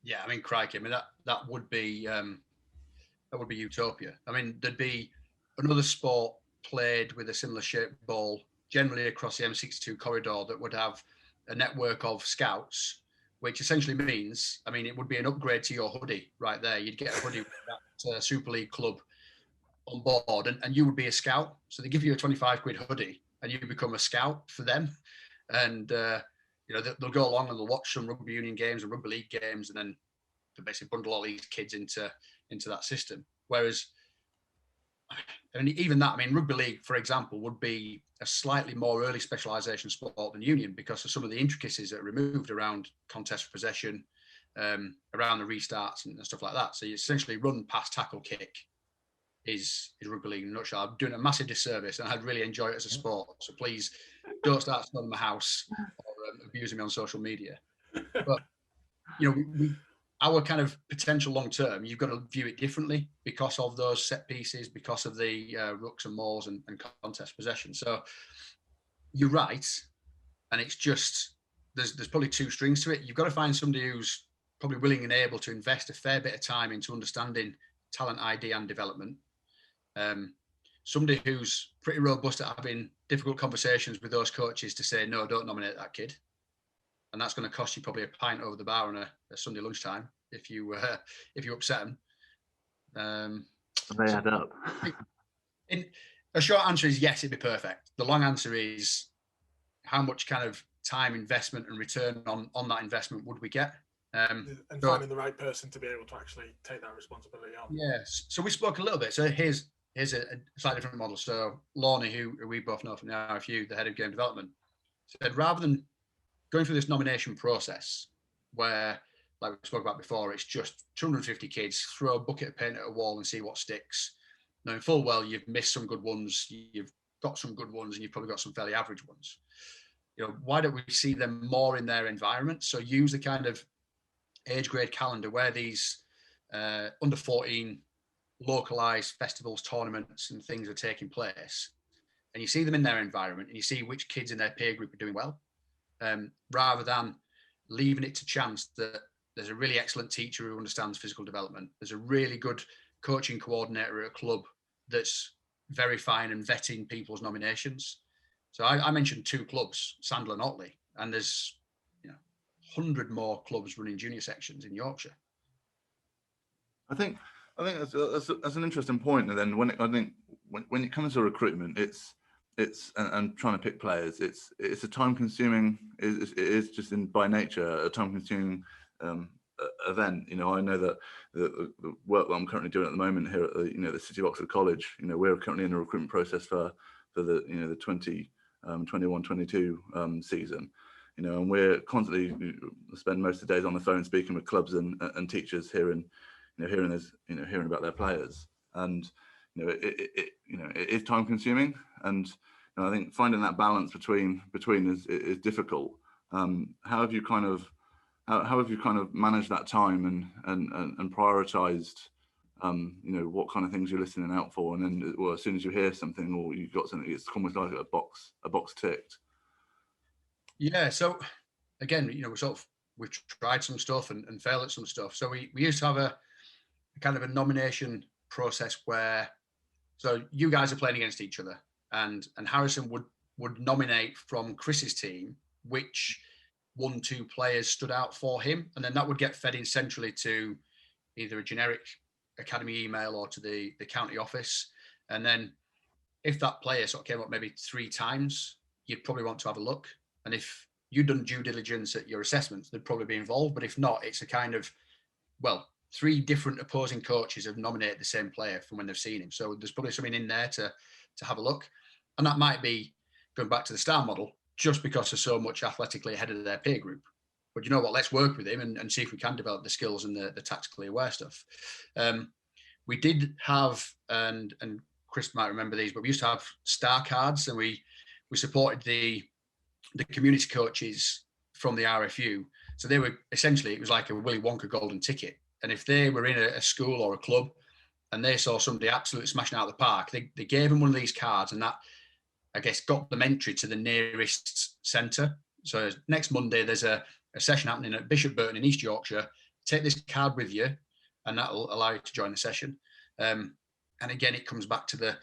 Yeah, I mean, crikey, I mean that would be utopia. I mean, there'd be another sport played with a similar shaped ball, generally across the M62 corridor, that would have a network of scouts, which essentially means, I mean, it would be an upgrade to your hoodie right there. You'd get a hoodie with that Super League club on board, and you would be a scout. So they give you a 25 quid hoodie, and you become a scout for them. And they'll go along and they'll watch some rugby union games and rugby league games, and then they basically bundle all these kids into that system. Whereas, and even that, I mean, rugby league, for example, would be a slightly more early specialisation sport than union, because of some of the intricacies that are removed around contest for possession, around the restarts and stuff like that. So you essentially run, pass, tackle, kick is rugby league in a nutshell. I'm doing a massive disservice, and I'd really enjoy it as a sport. So please don't start selling my house or abusing me on social media. But our kind of potential long term, you've got to view it differently because of those set pieces, because of the rucks and mauls and contest possession. So you're right, and it's just there's probably 2 strings to it. You've got to find somebody who's probably willing and able to invest a fair bit of time into understanding talent ID and development. Somebody who's pretty robust at having difficult conversations with those coaches to say, no, don't nominate that kid. And that's going to cost you probably a pint over the bar on a Sunday lunchtime if you upset them. They add up. A short answer is yes, it'd be perfect. The long answer is how much kind of time investment and return on that investment would we get? And finding the right person to be able to actually take that responsibility on. Yes. So we spoke a little bit. So here's a slightly different model. So Lorne, who we both know from the RFU, the head of game development, said rather than going through this nomination process where, like we spoke about before, it's just 250 kids, throw a bucket of paint at a wall and see what sticks. Knowing full well you've missed some good ones, you've got some good ones, and you've probably got some fairly average ones. Why don't we see them more in their environment? So use the kind of age grade calendar where these under 14 localized festivals, tournaments and things are taking place, and you see them in their environment and you see which kids in their peer group are doing well, rather than leaving it to chance that there's a really excellent teacher who understands physical development, there's a really good coaching coordinator at a club that's verifying and vetting people's nominations. So I mentioned 2 clubs, Sandal and Otley, and there's 100 more clubs running junior sections in Yorkshire. I think that's an interesting point. And then when it comes to recruitment, it's and trying to pick players, it's a time consuming. It is just by nature a time consuming event. I know that the work that I'm currently doing at the moment here at the City of Oxford College, we're currently in a recruitment process for the 2021-22 season. And we're constantly spend most of the days on the phone speaking with clubs and teachers hearing about their players, and it is time consuming, and I think finding that balance between is difficult. How have you kind of how have you kind of managed that time and prioritized, what kind of things you're listening out for, and then, well, as soon as you hear something or you've got something, it's almost like a box ticked. Yeah. So again, we've tried some stuff and failed at some stuff. So we used to have a kind of a nomination process where, so you guys are playing against each other, and Harrison would nominate from Chris's team which 1-2 players stood out for him, and then that would get fed in centrally to either a generic academy email or to the county office. And then if that player sort of came up maybe 3 times, you'd probably want to have a look. And if you'd done due diligence at your assessments, they'd probably be involved. But if not, it's a kind of, 3 different opposing coaches have nominated the same player from when they've seen him. So there's probably something in there to have a look. And that might be going back to the star model, just because they're so much athletically ahead of their peer group. But you know what, let's work with him and see if we can develop the skills and the tactically aware stuff. We did have, and Chris might remember these, but we used to have star cards, and we supported the community coaches from the RFU. So they were essentially, it was like a Willy Wonka golden ticket. And if they were in a school or a club and they saw somebody absolutely smashing out of the park, they gave them one of these cards, and that, I guess, got them entry to the nearest centre. So next Monday, there's a session happening at Bishop Burton in East Yorkshire. Take this card with you, and that'll allow you to join the session. And again, it comes back to the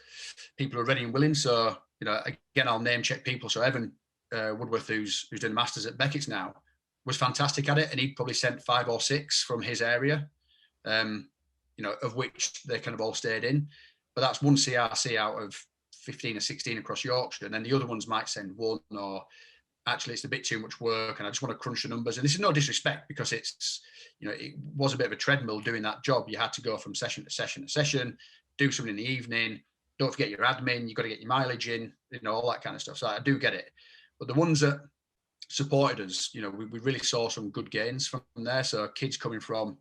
people who are ready and willing. So, again, I'll name check people. So Evan Woodworth, who's doing the Masters at Beckett's now, was fantastic at it, and he'd probably sent 5 or 6 from his area, of which they kind of all stayed in. But that's one CRC out of 15 or 16 across Yorkshire, and then the other ones might send 1, or actually it's a bit too much work and I just want to crunch the numbers. And this is no disrespect, because it's, it was a bit of a treadmill doing that job. You had to go from session to session to session, do something in the evening, don't forget your admin, you've got to get your mileage in, all that kind of stuff. So I do get it. But the ones that supported us, we really saw some good gains from there. So kids coming from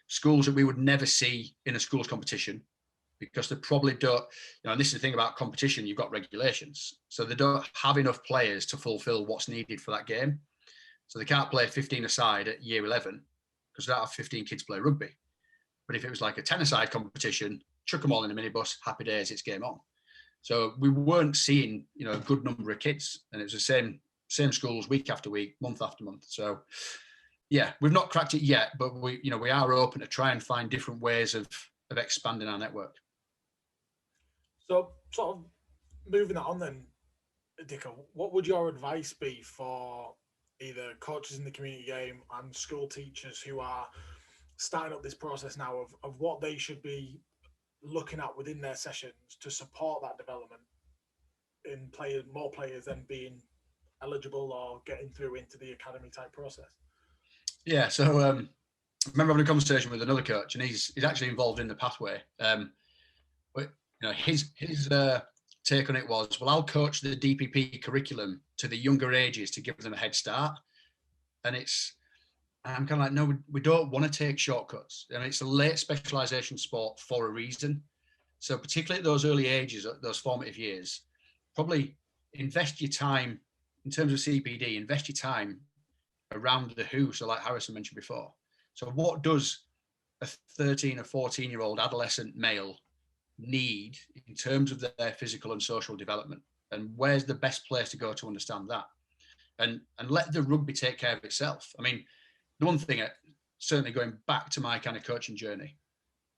schools that we would never see in a schools competition, because they probably don't, and this is the thing about competition, you've got regulations. So they don't have enough players to fulfill what's needed for that game. So they can't play 15 aside at year 11 because they don't have 15 kids play rugby. But if it was like a 10-a-side competition, chuck them all in a minibus, happy days, it's game on. So we weren't seeing, a good number of kids, and it was the same schools week after week, month after month. So yeah, we've not cracked it yet, but we are open to try and find different ways of expanding our network. So sort of moving that on then, Dicko, what would your advice be for either coaches in the community game and school teachers who are starting up this process now of what they should be looking at within their sessions to support that development in more players then being eligible or getting through into the academy type process? Yeah, so I remember having a conversation with another coach, and he's actually involved in the pathway. But his take on it was, well, I'll coach the DPP curriculum to the younger ages to give them a head start. And I'm kind of like, no, we don't want to take shortcuts. And it's a late specialisation sport for a reason. So particularly at those early ages, those formative years, probably invest your time, in terms of CPD, invest your time around the who. So like Harrison mentioned before. So what does a 13 or 14-year-old adolescent male need in terms of their physical and social development? And where's the best place to go to understand that? And let the rugby take care of itself. I mean, the one thing, certainly going back to my kind of coaching journey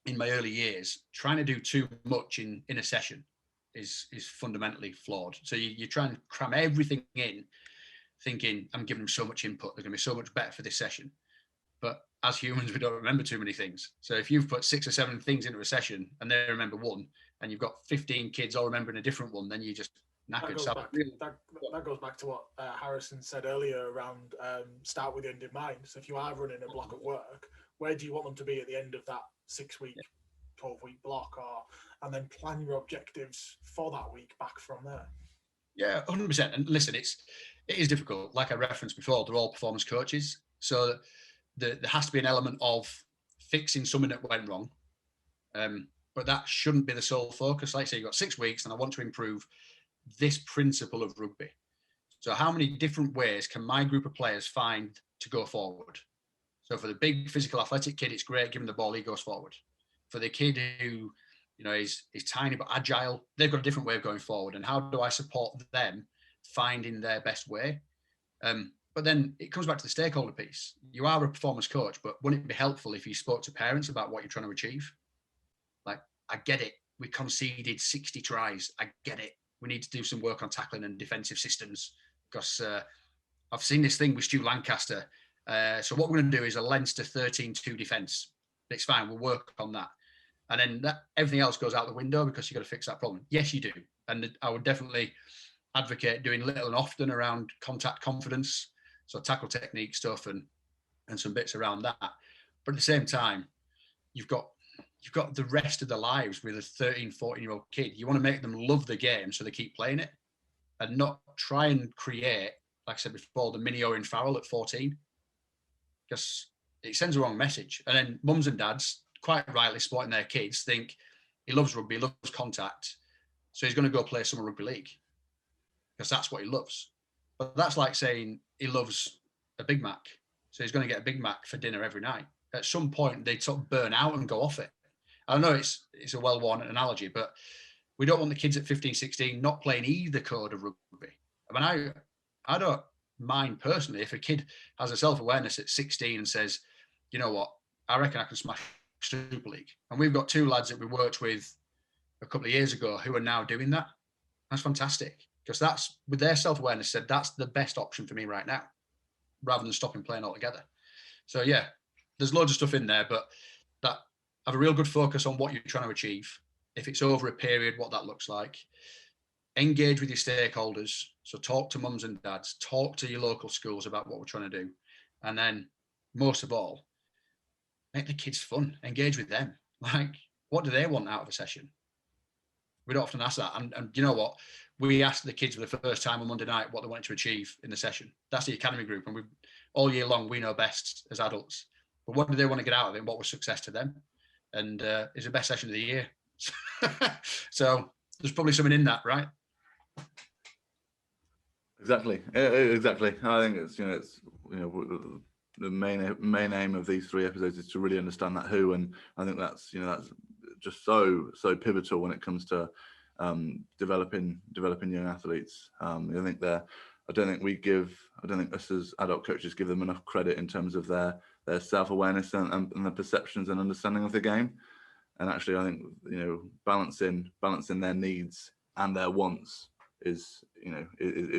in my early years, trying to do too much in a session is fundamentally flawed. So you try and cram everything in, thinking, I'm giving them so much input, they're going to be so much better for this session. But as humans, we don't remember too many things. So if you've put 6 or 7 things into a session and they remember 1, and you've got 15 kids all remembering a different one, then you just knackered. That goes back to what Harrison said earlier around start with the end in mind. So if you are running a block of work, where do you want them to be at the end of that 6-week, 12-week block, and then plan your objectives for that week back from there? Yeah, 100%. And listen, it is difficult. Like I referenced before, they're all performance coaches. So there has to be an element of fixing something that went wrong. But that shouldn't be the sole focus. Like I say, you've got 6 weeks and I want to improve this principle of rugby. So how many different ways can my group of players find to go forward? So for the big physical athletic kid, it's great. Give him the ball, he goes forward. For the kid who, is tiny but agile, they've got a different way of going forward. And how do I support them finding their best way? But then it comes back to the stakeholder piece. You are a performance coach, but wouldn't it be helpful if you spoke to parents about what you're trying to achieve? Like, I get it. We conceded 60 tries. I get it. We need to do some work on tackling and defensive systems because I've seen this thing with Stu Lancaster. So what we're going to do is a Leinster 13-2 defence. It's fine. We'll work on that. And then everything else goes out the window because you've got to fix that problem. Yes, you do. And I would definitely advocate doing little and often around contact confidence, so tackle technique stuff and some bits around that. But at the same time, you've got the rest of their lives with a 13, 14-year-old kid. You want to make them love the game so they keep playing it and not try and create, like I said before, the mini Owen Farrell at 14, because it sends a wrong message. And then mums and dads, quite rightly supporting their kids, think he loves rugby, he loves contact, so he's going to go play summer rugby league because that's what he loves. But that's like saying he loves a Big Mac, so he's going to get a Big Mac for dinner every night. At some point, they sort of burn out and go off it. I know it's a well-worn analogy, but we don't want the kids at 15, 16 not playing either code of rugby. I mean, I don't mind personally if a kid has a self-awareness at 16 and says, you know what, I reckon I can smash Super League. And we've got 2 lads that we worked with a couple of years ago who are now doing that. That's fantastic, because that's, with their self-awareness, said that's the best option for me right now, rather than stopping playing altogether. So yeah, there's loads of stuff in there, but that have a real good focus on what you're trying to achieve. If it's over a period, what that looks like. Engage with your stakeholders. So talk to mums and dads, talk to your local schools about what we're trying to do. And then most of all, make the kids fun, engage with them. Like, what do they want out of a session? We don't often ask that. And you know what? We asked the kids for the first time on Monday night what they wanted to achieve in the session. That's the academy group. And all year long, we know best as adults. But what do they want to get out of it? What was success to them? And it's the best session of the year. So there's probably something in that, right? Exactly. I think it's the main aim of these 3 episodes is to really understand that who, and I think that's just so pivotal when it comes to developing young athletes. I don't think us as adult coaches give them enough credit in terms of their self-awareness and the perceptions and understanding of the game. And actually, I think balancing their needs and their wants is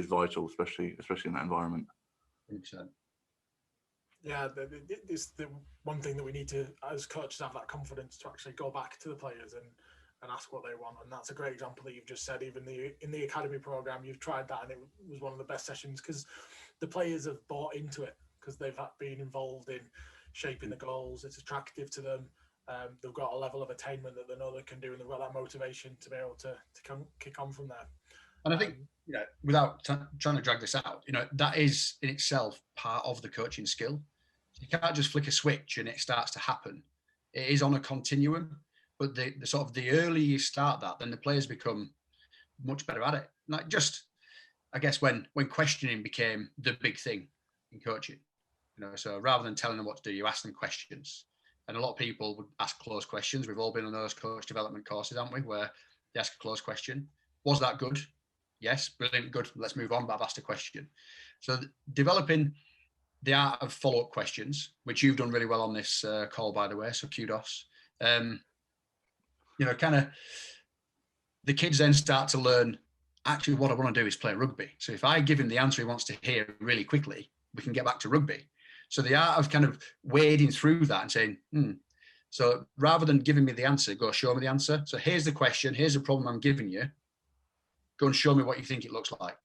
vital, especially in that environment. 100%. Yeah, the one thing that we need to, as coaches, have that confidence to actually go back to the players and ask what they want. And that's a great example that you've just said. Even in the academy program, you've tried that, and it was one of the best sessions because the players have bought into it because they've been involved in shaping the goals. It's attractive to them. They've got a level of attainment that they know they can do, and they've got that motivation to be able to kick on from there. And I think, without trying to drag this out, that is in itself part of the coaching skill. You can't just flick a switch and it starts to happen. It is on a continuum, but the earlier you start that, then the players become much better at it. Like, just, I guess, when questioning became the big thing in coaching, so rather than telling them what to do, you ask them questions. And a lot of people would ask closed questions. We've all been on those coach development courses, haven't we, where they ask a closed question. Was that good? Yes, brilliant, good. Let's move on, but I've asked a question. So developing the art of follow-up questions, which you've done really well on this call, by the way, so kudos. Kind of the kids then start to learn, actually what I want to do is play rugby. So if I give him the answer he wants to hear really quickly, we can get back to rugby. So the art of kind of wading through that and saying, so rather than giving me the answer, go show me the answer. So here's the question, here's the problem I'm giving you. Go and show me what you think it looks like.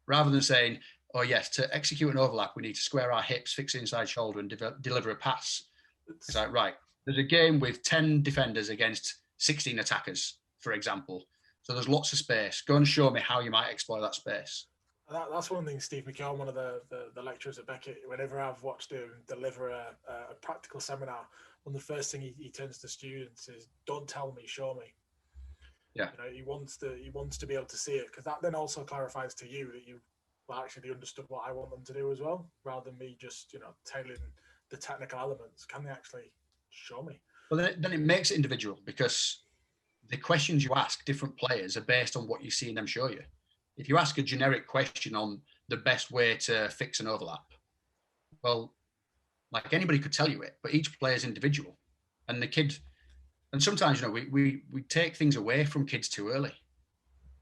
Rather than saying, oh yes, to execute an overlap, we need to square our hips, fix the inside shoulder and deliver a pass. It's like, right, there's a game with 10 defenders against 16 attackers, for example. So there's lots of space. Go and show me how you might exploit that space. That's one thing Steve McKeown, one of the lecturers at Beckett, whenever I've watched him deliver a practical seminar, one of the first things he turns to students is, don't tell me, show me. Yeah. He wants to be able to see it, because that then also clarifies to you that you actually understood what I want them to do as well, rather than me just tailing the technical elements? Can they actually show me? Well, then it makes it individual, because the questions you ask different players are based on what you see them show you. If you ask a generic question on the best way to fix an overlap, well, like anybody could tell you it, but each player is individual. And the kid, and sometimes, you know, we take things away from kids too early.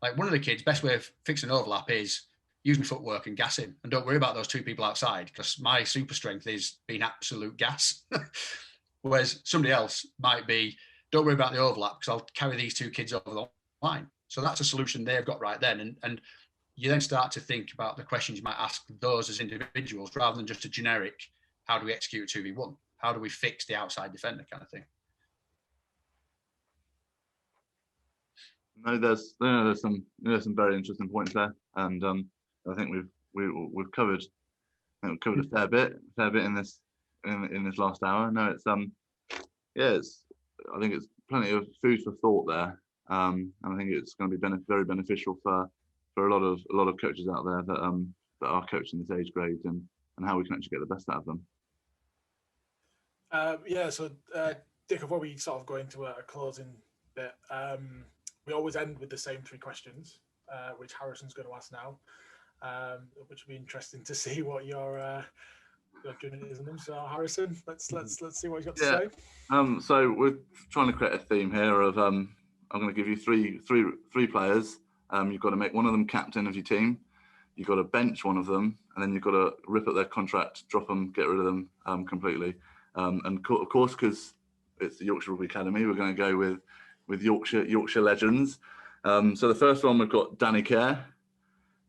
Like one of the kids' best way of fixing an overlap is using footwork and gassing, and don't worry about those two people outside, because my super strength is being absolute gas. Whereas somebody else might be, don't worry about the overlap because I'll carry these two kids over the line. So that's a solution they've got right then. And you then start to think about the questions you might ask those as individuals, rather than just a generic, how do we execute a 2v1? How do we fix the outside defender kind of thing? No, there's some very interesting points there, and I think we've covered a fair bit in this last hour. No, it's I think it's plenty of food for thought there. And I think it's going to be very beneficial for a lot of coaches out there that are coaching this age grade, and how we can actually get the best out of them. So Dick, before we sort of go into a closing bit, we always end with the same three questions, which Harrison's going to ask now, which will be interesting to see what your doing is in them. So Harrison, let's see what you've got to say. So we're trying to create a theme here of I'm going to give you three players. You've got to make one of them captain of your team. You've got to bench one of them, and then you've got to rip up their contract, drop them, get rid of them completely. And of course, because it's the Yorkshire Rugby Academy, we're going to go with Yorkshire legends. So the first one we've got Danny Kerr.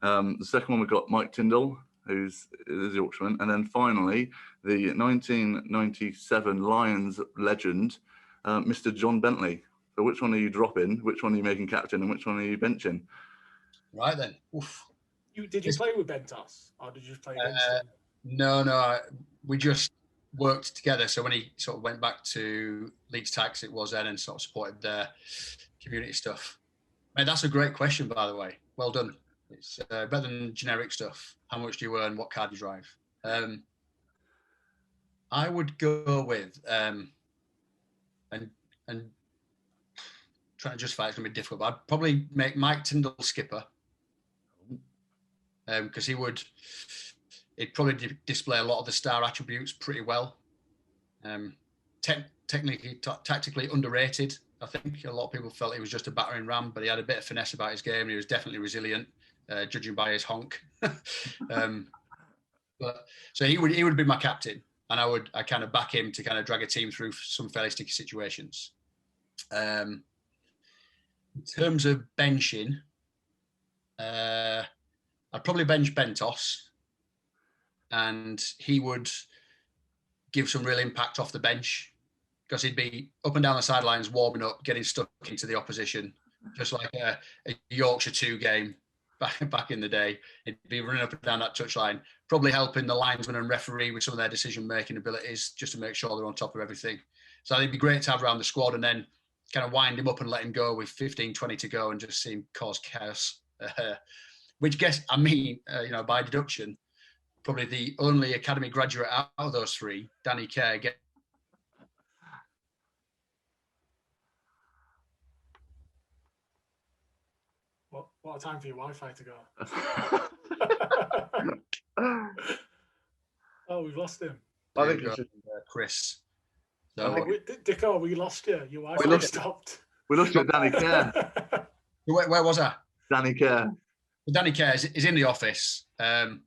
The second one we've got Mike Tyndall, who's a Yorkshireman, and then finally the 1997 Lions legend, Mr. John Bentley. So which one are you dropping? Which one are you making captain, and which one are you benching? Right then. Oof. Did you play with Bentos, or did you play against him? No. We just worked together. So when he sort of went back to Leeds Tax, it was then, and sort of supported their community stuff. Mate, that's a great question, by the way. Well done. It's better than generic stuff. How much do you earn? What car do you drive? I would go with and trying to justify it's going to be difficult, but I'd probably make Mike Tyndall skipper, because he'd probably display a lot of the star attributes pretty well. Tactically underrated. I think a lot of people felt he was just a battering ram, but he had a bit of finesse about his game, and he was definitely resilient, judging by his honk. So he would be my captain, and I kind of back him to kind of drag a team through some fairly sticky situations. In terms of benching, I'd probably bench Bentos, and he would give some real impact off the bench, because he'd be up and down the sidelines warming up, getting stuck into the opposition, just like a Yorkshire 2 game back in the day. He'd be running up and down that touchline, probably helping the linesman and referee with some of their decision-making abilities, just to make sure they're on top of everything. So it'd be great to have around the squad, and then kind of wind him up and let him go with 15, 20 to go, and just see him cause chaos. By deduction, probably the only academy graduate out of those three, Danny Kerr, What a time for your Wi-Fi to go. Oh, we've lost him. I think you should, Chris. Dicko, we lost you. Your Wi-Fi stopped. We lost you at Danny Kerr. Where was I? Danny Kerr. Danny Kerr is in the office, and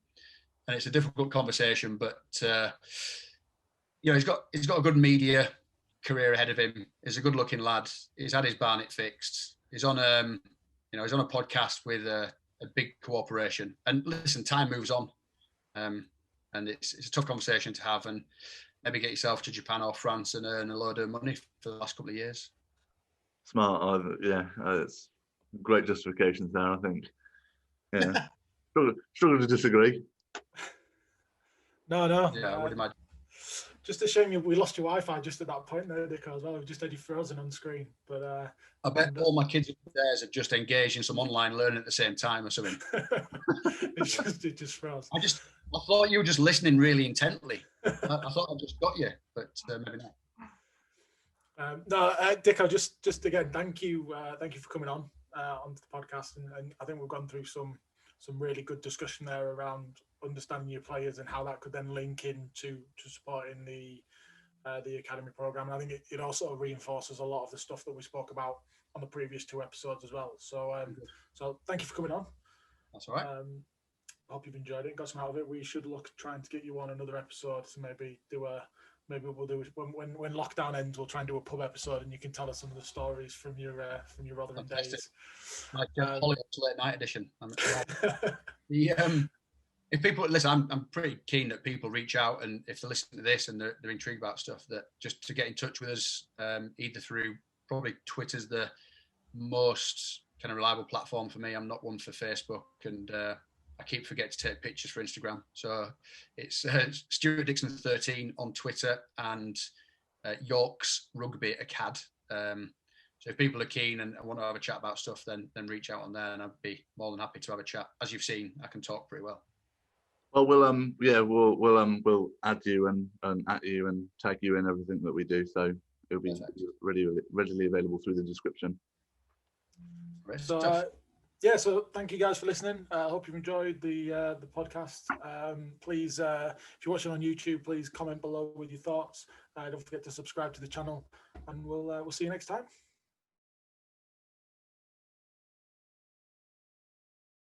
it's a difficult conversation, but he's got a good media career ahead of him. He's a good-looking lad. He's had his Barnet fixed. He's on he's on a podcast with a big corporation. And listen, time moves on, and it's a tough conversation to have. And maybe get yourself to Japan or France and earn a load of money for the last couple of years. Smart, it's great justifications there, I think. Yeah, struggle to disagree. No. Yeah, I would imagine. Just a shame we lost your Wi-Fi just at that point there, Dick, as well. We've just had you frozen on screen. But I bet all my kids upstairs have just engaged in some online learning at the same time or something. it just froze. I thought you were just listening really intently. I thought I just got you, but maybe not. No, Dicko, just again, thank you for coming on onto the podcast, and I think we've gone through some really good discussion there around understanding your players and how that could then link into supporting the academy program. And I think it also reinforces a lot of the stuff that we spoke about on the previous 2 episodes as well. So so thank you for coming on. That's all right. I hope you've enjoyed it, got some out of it. We should look trying to get you on another episode to maybe we'll do it when lockdown ends. We'll try and do a pub episode, and you can tell us some of the stories from your Rotherham days. Like Hollywood's late night edition. If people listen, I'm pretty keen that people reach out, and if they listen to this and they're intrigued about stuff, that just to get in touch with us, either through probably Twitter's the most kind of reliable platform for me. I'm not one for Facebook, and I keep forgetting to take pictures for Instagram. So it's Stuart Dixon 13 on Twitter and Yorkshire Rugby Academy. So if people are keen and want to have a chat about stuff, then reach out on there, and I'd be more than happy to have a chat. As you've seen, I can talk pretty well. Well, we'll add you and at you and tag you in everything that we do. So it'll be readily available through the description. So thank you guys for listening. I hope you've enjoyed the podcast. Please, if you're watching on YouTube, please comment below with your thoughts. Don't forget to subscribe to the channel, and we'll see you next time.